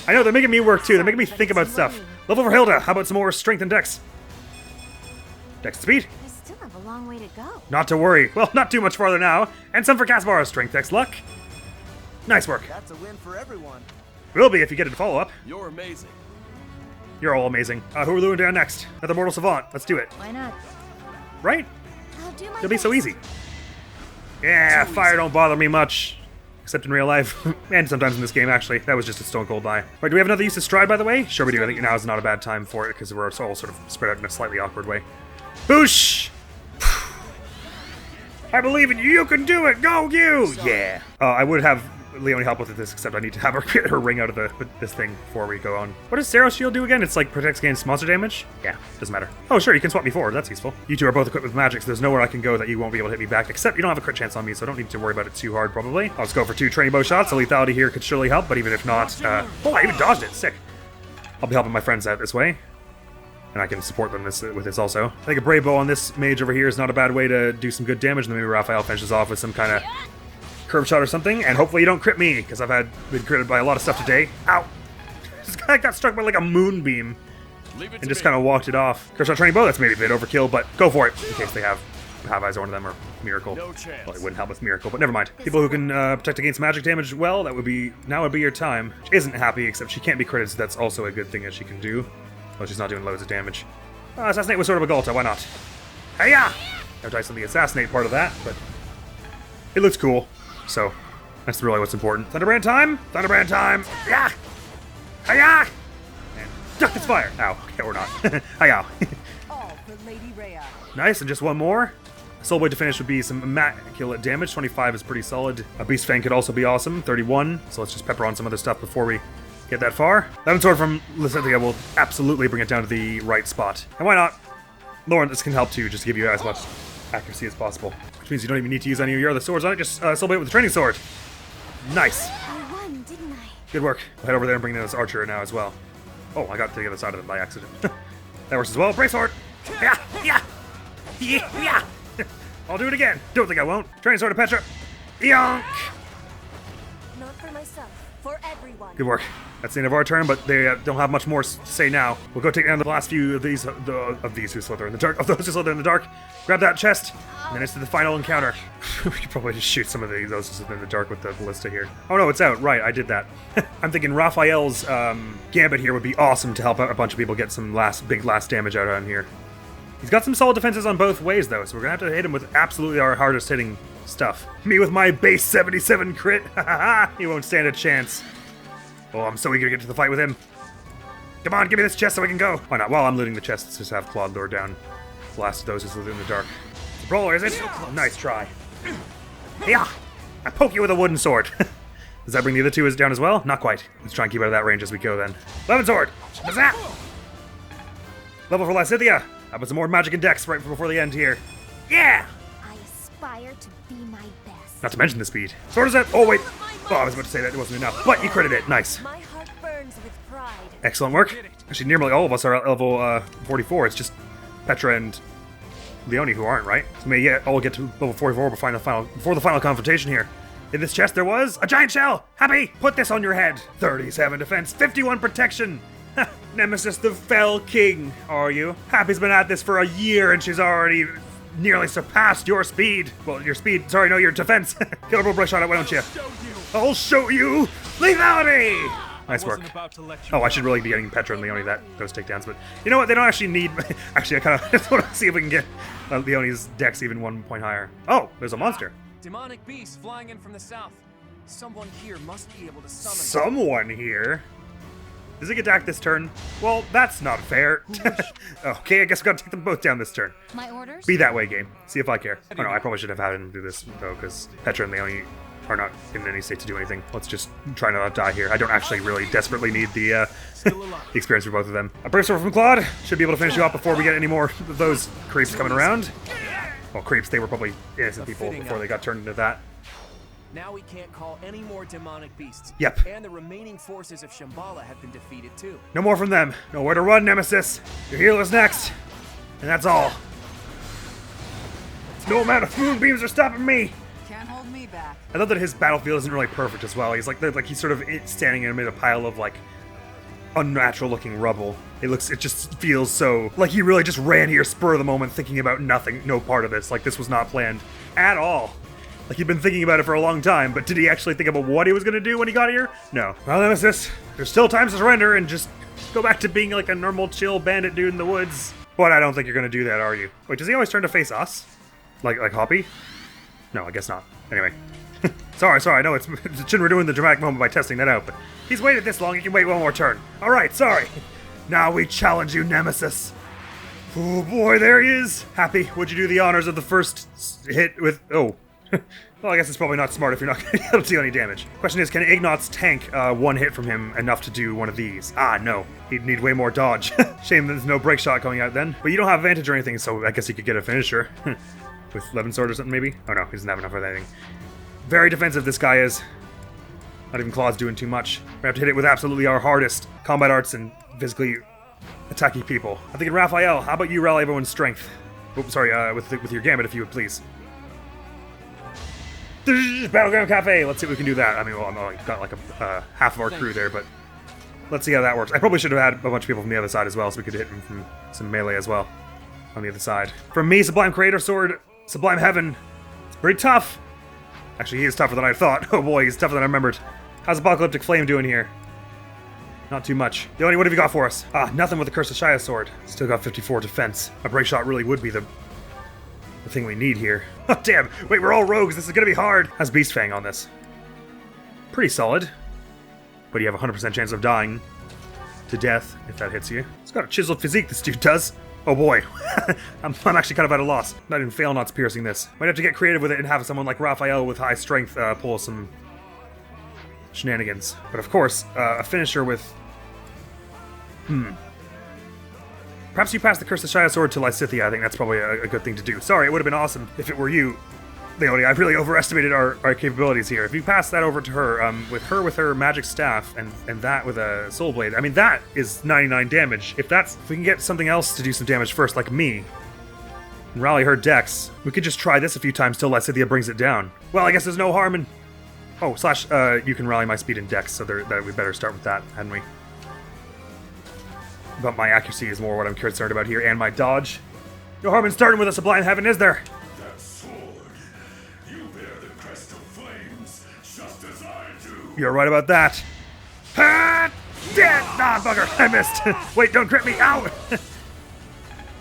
I know, they're making me work too. They're making me think about stuff. Level for Hilda. How about some more strength and dex? Dex and speed? I still have a long way to go. Not to worry. Well, not too much farther now. And some for Caspar. Strength, dex, luck. Nice work. That's a win for everyone. Will be if you get it to follow up. You're amazing. You're all amazing. Who are we doing down next? Another Mortal Savant. Let's do it. Why not? Right? I'll do my It'll be so best. easy. Yeah, fire don't bother me much. Except in real life. And sometimes in this game, actually. That was just a stone cold lie. Right, do we have another use of Stride, by the way? Sure we do. I think now is not a bad time for it, because we're all sort of spread out in a slightly awkward way. Boosh! I believe in you. You can do it. Go, you! Yeah. I would have Leonie help with this, except I need to have her get her ring out of this thing before we go on. What does Sarah's shield do again? It's like protects against monster damage? Yeah, doesn't matter. Oh, sure, you can swap me forward. That's useful. You two are both equipped with magic, so there's nowhere I can go that you won't be able to hit me back, except you don't have a crit chance on me, so I don't need to worry about it too hard, probably. I'll just go for 2 training bow shots. The lethality here could surely help, but even if not... oh, I even dodged it. Sick. I'll be helping my friends out this way. And I can support them with this also. I think a Brave Bow on this mage over here is not a bad way to do some good damage, and then maybe Raphael finishes off with some kind of curve shot or something, and hopefully you don't crit me, because I've been critted by a lot of stuff today. Ow! This guy got struck by like a moonbeam and just kind of walked it off. Curve shot training bow, that's maybe a bit overkill, but go for it, in case they have eyes on them or Miracle. No chance. Well, it wouldn't help with Miracle, but never mind. People who can protect against magic damage well, now would be your time. She isn't Happy, except she can't be critted, so that's also a good thing that she can do. Well, she's not doing loads of damage. Assassinate with Sword of Agolta, why not? Hiya! No dice on the assassinate part of that, but it looks cool. So, that's really what's important. Thunderbrand time! Thunderbrand time! Yeah! Hiya! And duck this fire! Ow. Okay, or not. Hiya! All for Lady Rhea. Nice, and just one more. Soul Blade to finish would be some immaculate damage. 25 is pretty solid. A Beast Fang could also be awesome. 31. So let's just pepper on some other stuff before we get that far. 11 Sword from Lysithea will absolutely bring it down to the right spot. And why not? Lauren, this can help too, just to give you as much accuracy as possible. Which means you don't even need to use any of your other swords on it, just Soul Blade with the training sword. Nice. I won, didn't I? Good work. We'll head over there and bring in this archer now as well. Oh, I got to the other side of it by accident. That works as well. Brave sword! Yeah! Yeah! Yeah! I'll do it again. Don't think I won't. Training sword to Petra. Yonk! Not for myself, for everyone. Good work. That's the end of our turn, but they don't have much more to say now. We'll go take down the last few of these who slither in the dark. Of those who slither in the dark. Grab that chest, and then it's to the final encounter. We could probably just shoot some of those who slither in the dark with the ballista here. Oh no, it's out. Right, I did that. I'm thinking Raphael's gambit here would be awesome to help out a bunch of people get some big last damage out on here. He's got some solid defenses on both ways, though, so we're gonna have to hit him with absolutely our hardest hitting stuff. Me with my base 77 crit. He won't stand a chance. Oh, I'm so eager to get to the fight with him. Come on, give me this chest so we can go. Why not? While I'm looting the chest, let's just have Claude lure down the last of those who slither in the dark. The brawler, is it? Nice try. Yeah, I poke you with a wooden sword. Does that bring the other two down as well? Not quite. Let's try and keep out of that range as we go then. 11 sword. Zap. Level for Lysithea. How about some more magic and dex right before the end here? Yeah! I aspire to be my best. Not to mention the speed. Sword is up. Oh, wait. Oh, I was about to say that it wasn't enough, but you critted it. Nice. My heart burns with pride. Excellent work. Actually, nearly all of us are at level 44. It's just Petra and Leonie who aren't, right? So we may all get to level 44 before the final confrontation here. In this chest there was a giant shell. Happy, put this on your head. 37 defense, 51 protection. Nemesis the Fell King, are you? Happy's been at this for a year and she's already nearly surpassed your speed. Well, your speed, sorry, no, your defense. Killer brush on it, why don't you? I'll show you lethality! Nice work. Oh, I should really be getting Petra and Leonie those takedowns, but you know what? They don't actually need... Actually, I kind of just want to see if we can get Leonie's dex even 1 point higher. Oh, there's a monster. Demonic beast flying in from the south. Someone here must be able to summon. Someone here? Does it get attacked this turn? Well, that's not fair. Okay, I guess we gotta take them both down this turn. My orders? Be that way, game. See if I care. Oh no, I probably should have had him do this, though, because Petra and Leonie are not in any state to do anything. Let's just try not to die here. I don't actually really desperately need the the experience for both of them. A brave sword from Claude should be able to finish you off before we get any more of those creeps coming around. Well, creeps, they were probably innocent people before they got turned into that. Now we can't call any more demonic beasts. Yep. And the remaining forces of Shambhala have been defeated too. No more from them. Nowhere to run, Nemesis. Your healer's next. And that's all. No amount of moonbeams are stopping me. Can't hold me back. I love that his battlefield isn't really perfect as well. He's like he's sort of standing amid a pile of like unnatural looking rubble. It just feels so like he really just ran here spur of the moment thinking about nothing, no part of this. Like this was not planned at all. Like he'd been thinking about it for a long time, but did he actually think about what he was going to do when he got here? No. Well, Nemesis, there's still time to surrender and just go back to being like a normal, chill bandit dude in the woods. But I don't think you're going to do that, are you? Wait, does he always turn to face us? Like Hoppy? No, I guess not. Anyway. sorry, I know we're doing the dramatic moment by testing that out, but he's waited this long, he can wait one more turn. Alright, sorry. Now we challenge you, Nemesis. Oh boy, there he is. Happy, would you do the honors of the first hit with... Oh. Well, I guess it's probably not smart if you're not going to be able to do any damage. Question is, can Ignat's tank one hit from him enough to do one of these? Ah, no. He'd need way more dodge. Shame there's no break shot going out then. But you don't have advantage or anything, so I guess he could get a finisher. With Levin Sword or something, maybe? Oh no, he doesn't have enough of anything. Very defensive this guy is. Not even Claw's doing too much. We have to hit it with absolutely our hardest combat arts and physically attacking people. I'm thinking, Raphael, how about you rally everyone's strength? Oh, sorry, with your gambit, if you would, please. Battleground Cafe! Let's see if we can do that. I mean, well, I've got like a half of our crew there, but let's see how that works. I probably should have had a bunch of people from the other side as well, so we could hit them from some melee as well on the other side. From me, Sublime Creator Sword, Sublime Heaven. It's pretty tough. Actually, he is tougher than I thought. Oh boy, he's tougher than I remembered. How's Apocalyptic Flame doing here? Not too much. Yoni, what have you got for us? Ah, nothing with the Curse of Shia Sword. Still got 54 defense. A break shot really would be the thing we need here. Oh, damn. Wait, we're all rogues. This is gonna be hard. How's Beast Fang on this? Pretty solid. But you have a 100% chance of dying to death if that hits you. He's got a chiseled physique, this dude does. Oh boy. I'm actually kind of at a loss. Not even fail nots piercing this. Might have to get creative with it and have someone like Raphael with high strength pull some shenanigans. But of course, a finisher with... Perhaps you pass the Curse of Shia Sword to Lysithea. I think that's probably a good thing to do. Sorry, it would have been awesome if it were you, Leonie. I've really overestimated our capabilities here. If you pass that over to her, with her magic staff, and that with a soul blade, I mean, that is 99 damage. If we can get something else to do some damage first, like me, and rally her dex, we could just try this a few times till Lysithea brings it down. Well, I guess there's no harm in... Oh, / you can rally my speed and dex, so that we better start with that, hadn't we? But my accuracy is more what I'm concerned about here, and my dodge. No harm in starting with a Sublime Heaven, is there? That sword, you bear the crest of flames, just as I do. You're right about that. Ah, dead! Ah, bugger! I missed. Wait, don't crit me! Ow!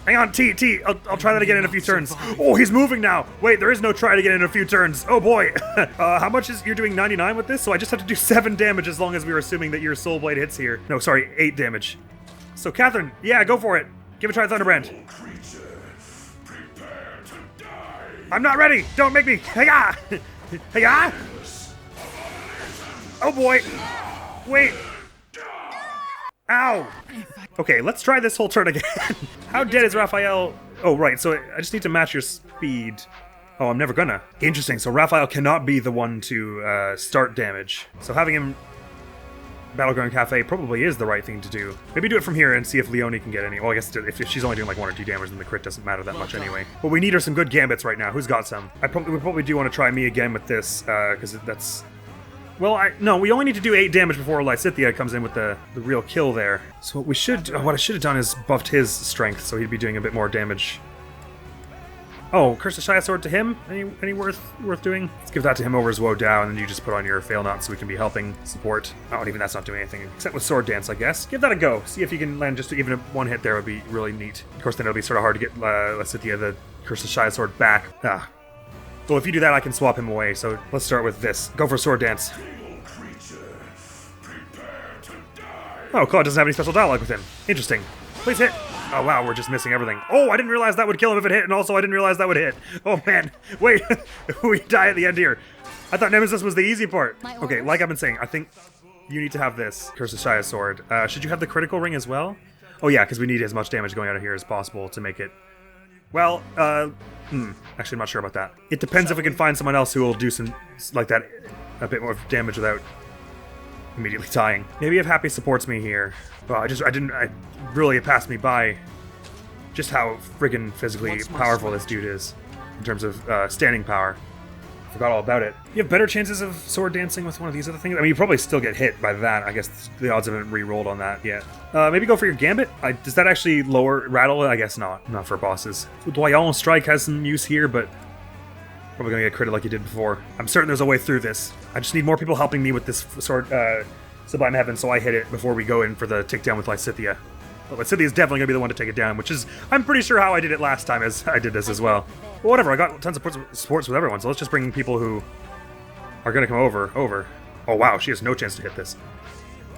Hang on, T. I'll try that again in a few turns. Oh, he's moving now. Wait, there is no try to get in a few turns. Oh boy. How much is you're doing 99 with this? So I just have to do 7 damage as long as we were assuming that your soul blade hits here. No, sorry, 8 damage. So, Catherine, yeah, go for it. Give it a try, Thunderbrand. I'm not ready. Don't make me. Hey-ya! Hey-ya! Oh, boy. Wait. Ow. Okay, let's try this whole turn again. How dead is Raphael? Oh, right, so I just need to match your speed. Oh, I'm never gonna. Interesting, so Raphael cannot be the one to start damage. So having him Battleground Cafe probably is the right thing to do. Maybe do it from here and see if Leonie can get any. Well, I guess if she's only doing like 1 or 2 damage, then the crit doesn't matter that much anyway. But we need her some good gambits right now. Who's got some? We probably do want to try me again with this, because that's... Well, no, we only need to do 8 damage before Lysithea comes in with the real kill there. So what I should have done is buffed his strength, so he'd be doing a bit more damage. Oh, Curse of Shia Sword to him? Any worth doing? Let's give that to him over his Woe Dow, and then you just put on your Fail Not so we can be helping support. Oh, and even that's not doing anything, except with Sword Dance, I guess. Give that a go. See if you can land just even 1 hit there would be really neat. Of course, then it'll be sort of hard to get Lysithea the Curse of Shia Sword back. Ah. Well, if you do that, I can swap him away, so let's start with this. Go for Sword Dance. Oh, Claude doesn't have any special dialogue with him. Interesting. Please hit. Oh, wow, we're just missing everything. Oh, I didn't realize that would kill him if it hit, and also I didn't realize that would hit. Oh, man. Wait, we die at the end here. I thought Nemesis was the easy part. My Okay, orders? like I've been saying, I think you need to have this Curse of Shia sword. Should you have the critical ring as well? Oh yeah, because we need as much damage going out of here as possible to make it. Well, actually, I'm not sure about that. It depends if we can find someone else who will do some like that, a bit more damage without immediately dying. Maybe if Happy supports me here. Well, it passed me by just how friggin' physically powerful this dude is in terms of standing power. Forgot all about it. You have better chances of sword dancing with one of these other things? I mean, you probably still get hit by that. I guess the odds haven't re-rolled on that yet. Maybe go for your gambit? Does that actually lower rattle? I guess not. Not for bosses. Doyon Strike has some use here, but probably gonna get critted like you did before. I'm certain there's a way through this. I just need more people helping me with this sword, Sublime Heaven, so I hit it before we go in for the takedown with Lysithea. But Lysithea is definitely gonna be the one to take it down, which is, I'm pretty sure how I did it last time as I did this as well. But whatever, I got tons of supports with everyone, so let's just bring people who are gonna come over. Oh wow, she has no chance to hit this.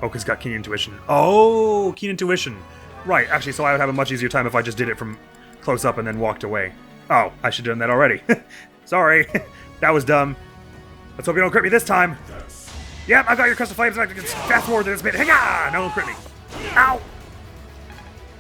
Oh, because got Keen Intuition. Oh, Keen Intuition. Right, actually, so I would have a much easier time if I just did it from close up and then walked away. Oh, I should have done that already. Sorry, that was dumb. Let's hope you don't crit me this time. Yep, I got your Crystal Flames, and I can fast forward to this bit. Hiya! No, don't crit me. Ow!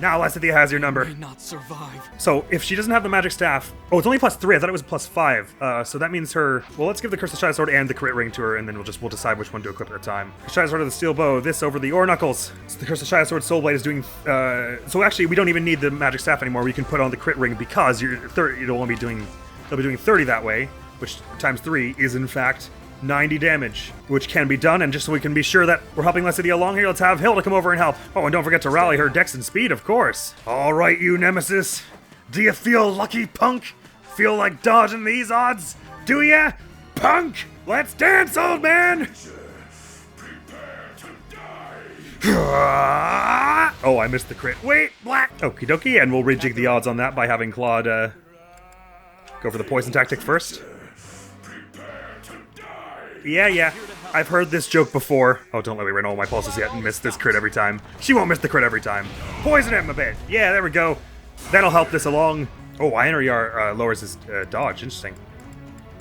Now Lysithea has your number. May not survive. So, if she doesn't have the magic staff... Oh, it's only +3. I thought it was +5. So that means her... Well, let's give the Crystal Shia Sword and the crit ring to her, and then we'll decide which one to equip at a time. Shia Sword of the Steel Bow, this over the Ore Knuckles. So the Crystal Shia Sword Soul Blade is doing... So actually, we don't even need the magic staff anymore. We can put on the crit ring because it'll only be doing... They'll be doing 30 that way, which times 3 is, in fact, 90 damage, which can be done. And just so we can be sure that we're helping Lysithea along here, let's have Hilda come over and help. Oh, and don't forget to rally her dex and speed, of course. All right, you Nemesis. Do you feel lucky, punk? Feel like dodging these odds? Do ya? Punk! Let's dance, old man! Prepare to die. Oh, I missed the crit. Wait, black! Okie dokie, and we'll rejig the odds on that by having Claude, go for the poison tactic first. Yeah. I've heard this joke before. Oh, don't let me run all my pulses yet and miss this crit every time. She won't miss the crit every time. Poison him a bit. Yeah, there we go. That'll help this along. Oh, Iron lowers his dodge. Interesting.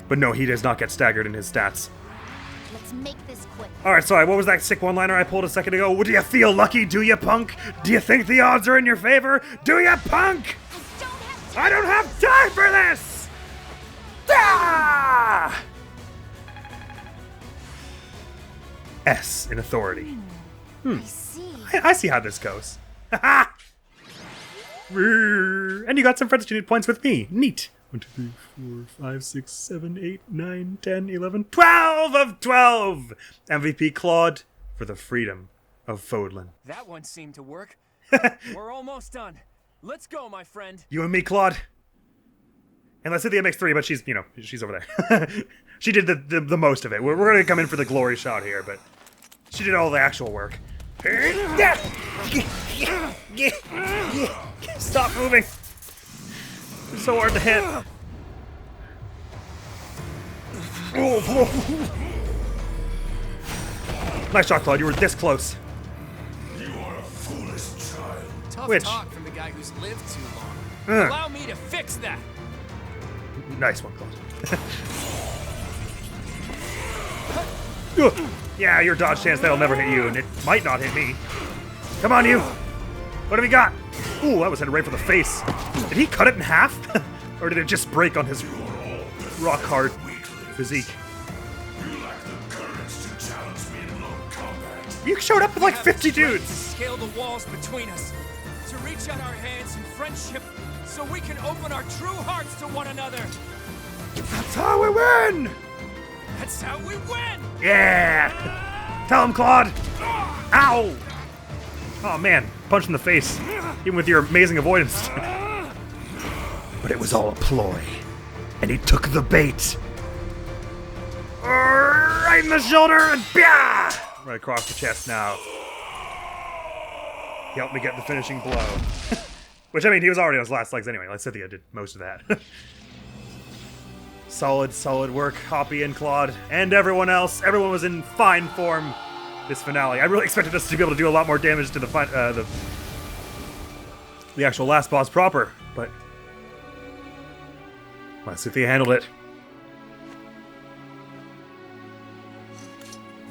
But no, he does not get staggered in his stats. Let's make this quick. Alright, sorry, what was that sick one-liner I pulled a second ago? Do you feel lucky, do you, punk? Do you think the odds are in your favor? Do you, punk? I don't have time for this! Ah! S in authority. I see. I see how this goes. And you got some friendship points with me. Neat. 1, 2, 3, 4, 5, 6, 7, 8, 9, 10, 11, 12 of 12! MVP Claude for the freedom of Fodlan. That one seemed to work. We're almost done. Let's go, my friend. You and me, Claude. And Lysithea makes 3, but she's, she's over there. She did the most of it. We're going to come in for the glory shot here, but she did all the actual work. Stop moving. It's so hard to hit. Nice shot, Claude. You were this close. You are a foolish child. Tough Which? talk from the guy who's lived too long. Allow me to fix that. Nice one, Claude. Yeah, your dodge chance, that'll never hit you, and it might not hit me. Come on, you. What have we got? Ooh, that was headed right for the face. Did he cut it in half? Or did it just break on his rock-hard physique? You lack the courage to challenge me in low combat. You showed up with like We have 50 the strength dudes. To scale the walls between us, to reach out our hands in friendship, so we can open our true hearts to one another. That's how we win! That's how we win! Yeah! Tell him, Claude! Ow! Oh man, punch in the face, even with your amazing avoidance. But it was all a ploy, and he took the bait. Right in the shoulder, and right across the chest now. He helped me get the finishing blow. Which, I mean, he was already on his last legs anyway. Lysithea did most of that. Solid work, Hoppy and Claude, and everyone else. Everyone was in fine form this finale. I really expected us to be able to do a lot more damage to the actual last boss proper, but Lysithea handled it.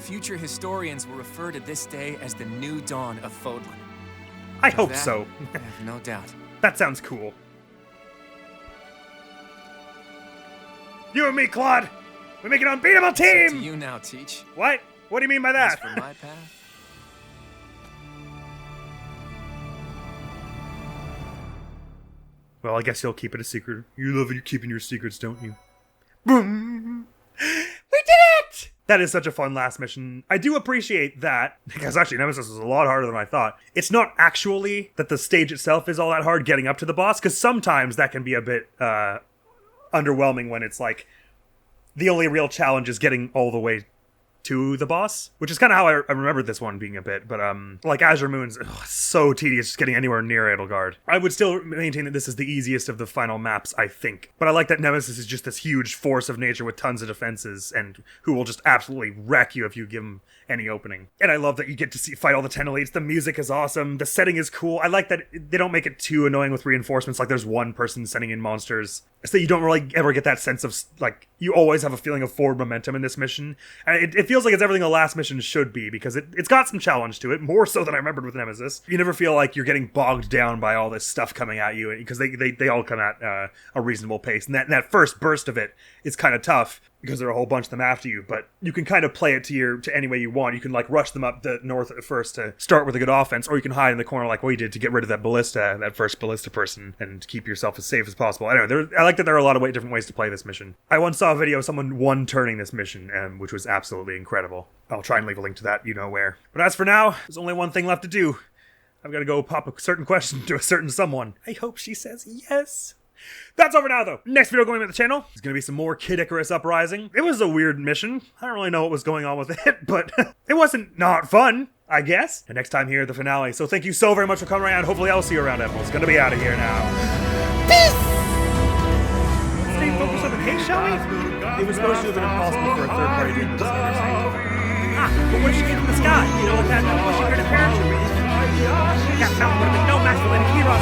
Future historians will refer to this day as the new dawn of Fodlan. I hope That, so. I have no doubt. That sounds cool. You and me, Claude! We make an unbeatable It's up team! to you now, Teach. What? What do you mean by As that? for my path, Well, I guess you'll keep it a secret. You love it keeping your secrets, don't you? Boom! We did it! That is such a fun last mission. I do appreciate that, because actually Nemesis is a lot harder than I thought. It's not actually that the stage itself is all that hard getting up to the boss, because sometimes that can be a bit underwhelming when it's like the only real challenge is getting all the way to the boss, which is kind of how I remembered this one being a bit, but like Azure Moon's so tedious just getting anywhere near Edelgard. I would still maintain that this is the easiest of the final maps, I think, but I like that Nemesis is just this huge force of nature with tons of defenses and who will just absolutely wreck you if you give him any opening. And I love that you get to fight all the 10 elites. The music is awesome. The setting is cool. I like that they don't make it too annoying with reinforcements, like there's one person sending in monsters, so you don't really ever get that sense of, like, you always have a feeling of forward momentum in this mission. And it feels like it's everything the last mission should be, because it's got some challenge to it, more so than I remembered with Nemesis. You never feel like you're getting bogged down by all this stuff coming at you, because they all come at a reasonable pace. And that first burst of it is kind of tough, because there are a whole bunch of them after you, but you can kind of play it to any way you want. You can, like, rush them up the north at first to start with a good offense, or you can hide in the corner like we did to get rid of that first ballista person, and keep yourself as safe as possible. Anyway, I like that there are a lot of different ways to play this mission. I once saw a video of someone one-turning this mission, which was absolutely incredible. I'll try and leave a link to that, you know where. But as for now, there's only one thing left to do. I've got to go pop a certain question to a certain someone. I hope she says yes. That's over now, though. Next video going on the channel is going to be some more Kid Icarus Uprising. It was a weird mission. I don't really know what was going on with it, but it wasn't not fun, I guess. And next time here, the finale. So thank you so very much for coming around. Hopefully I'll see you around, Admiral. It's going to be out of here now. Peace! Let's stay focused on the case, shall we? It was supposed to have been impossible for a third party to do this. But what if she came from the sky? You know, like that pushing her to parachute. That mountain would have been no match for Lady Heroes.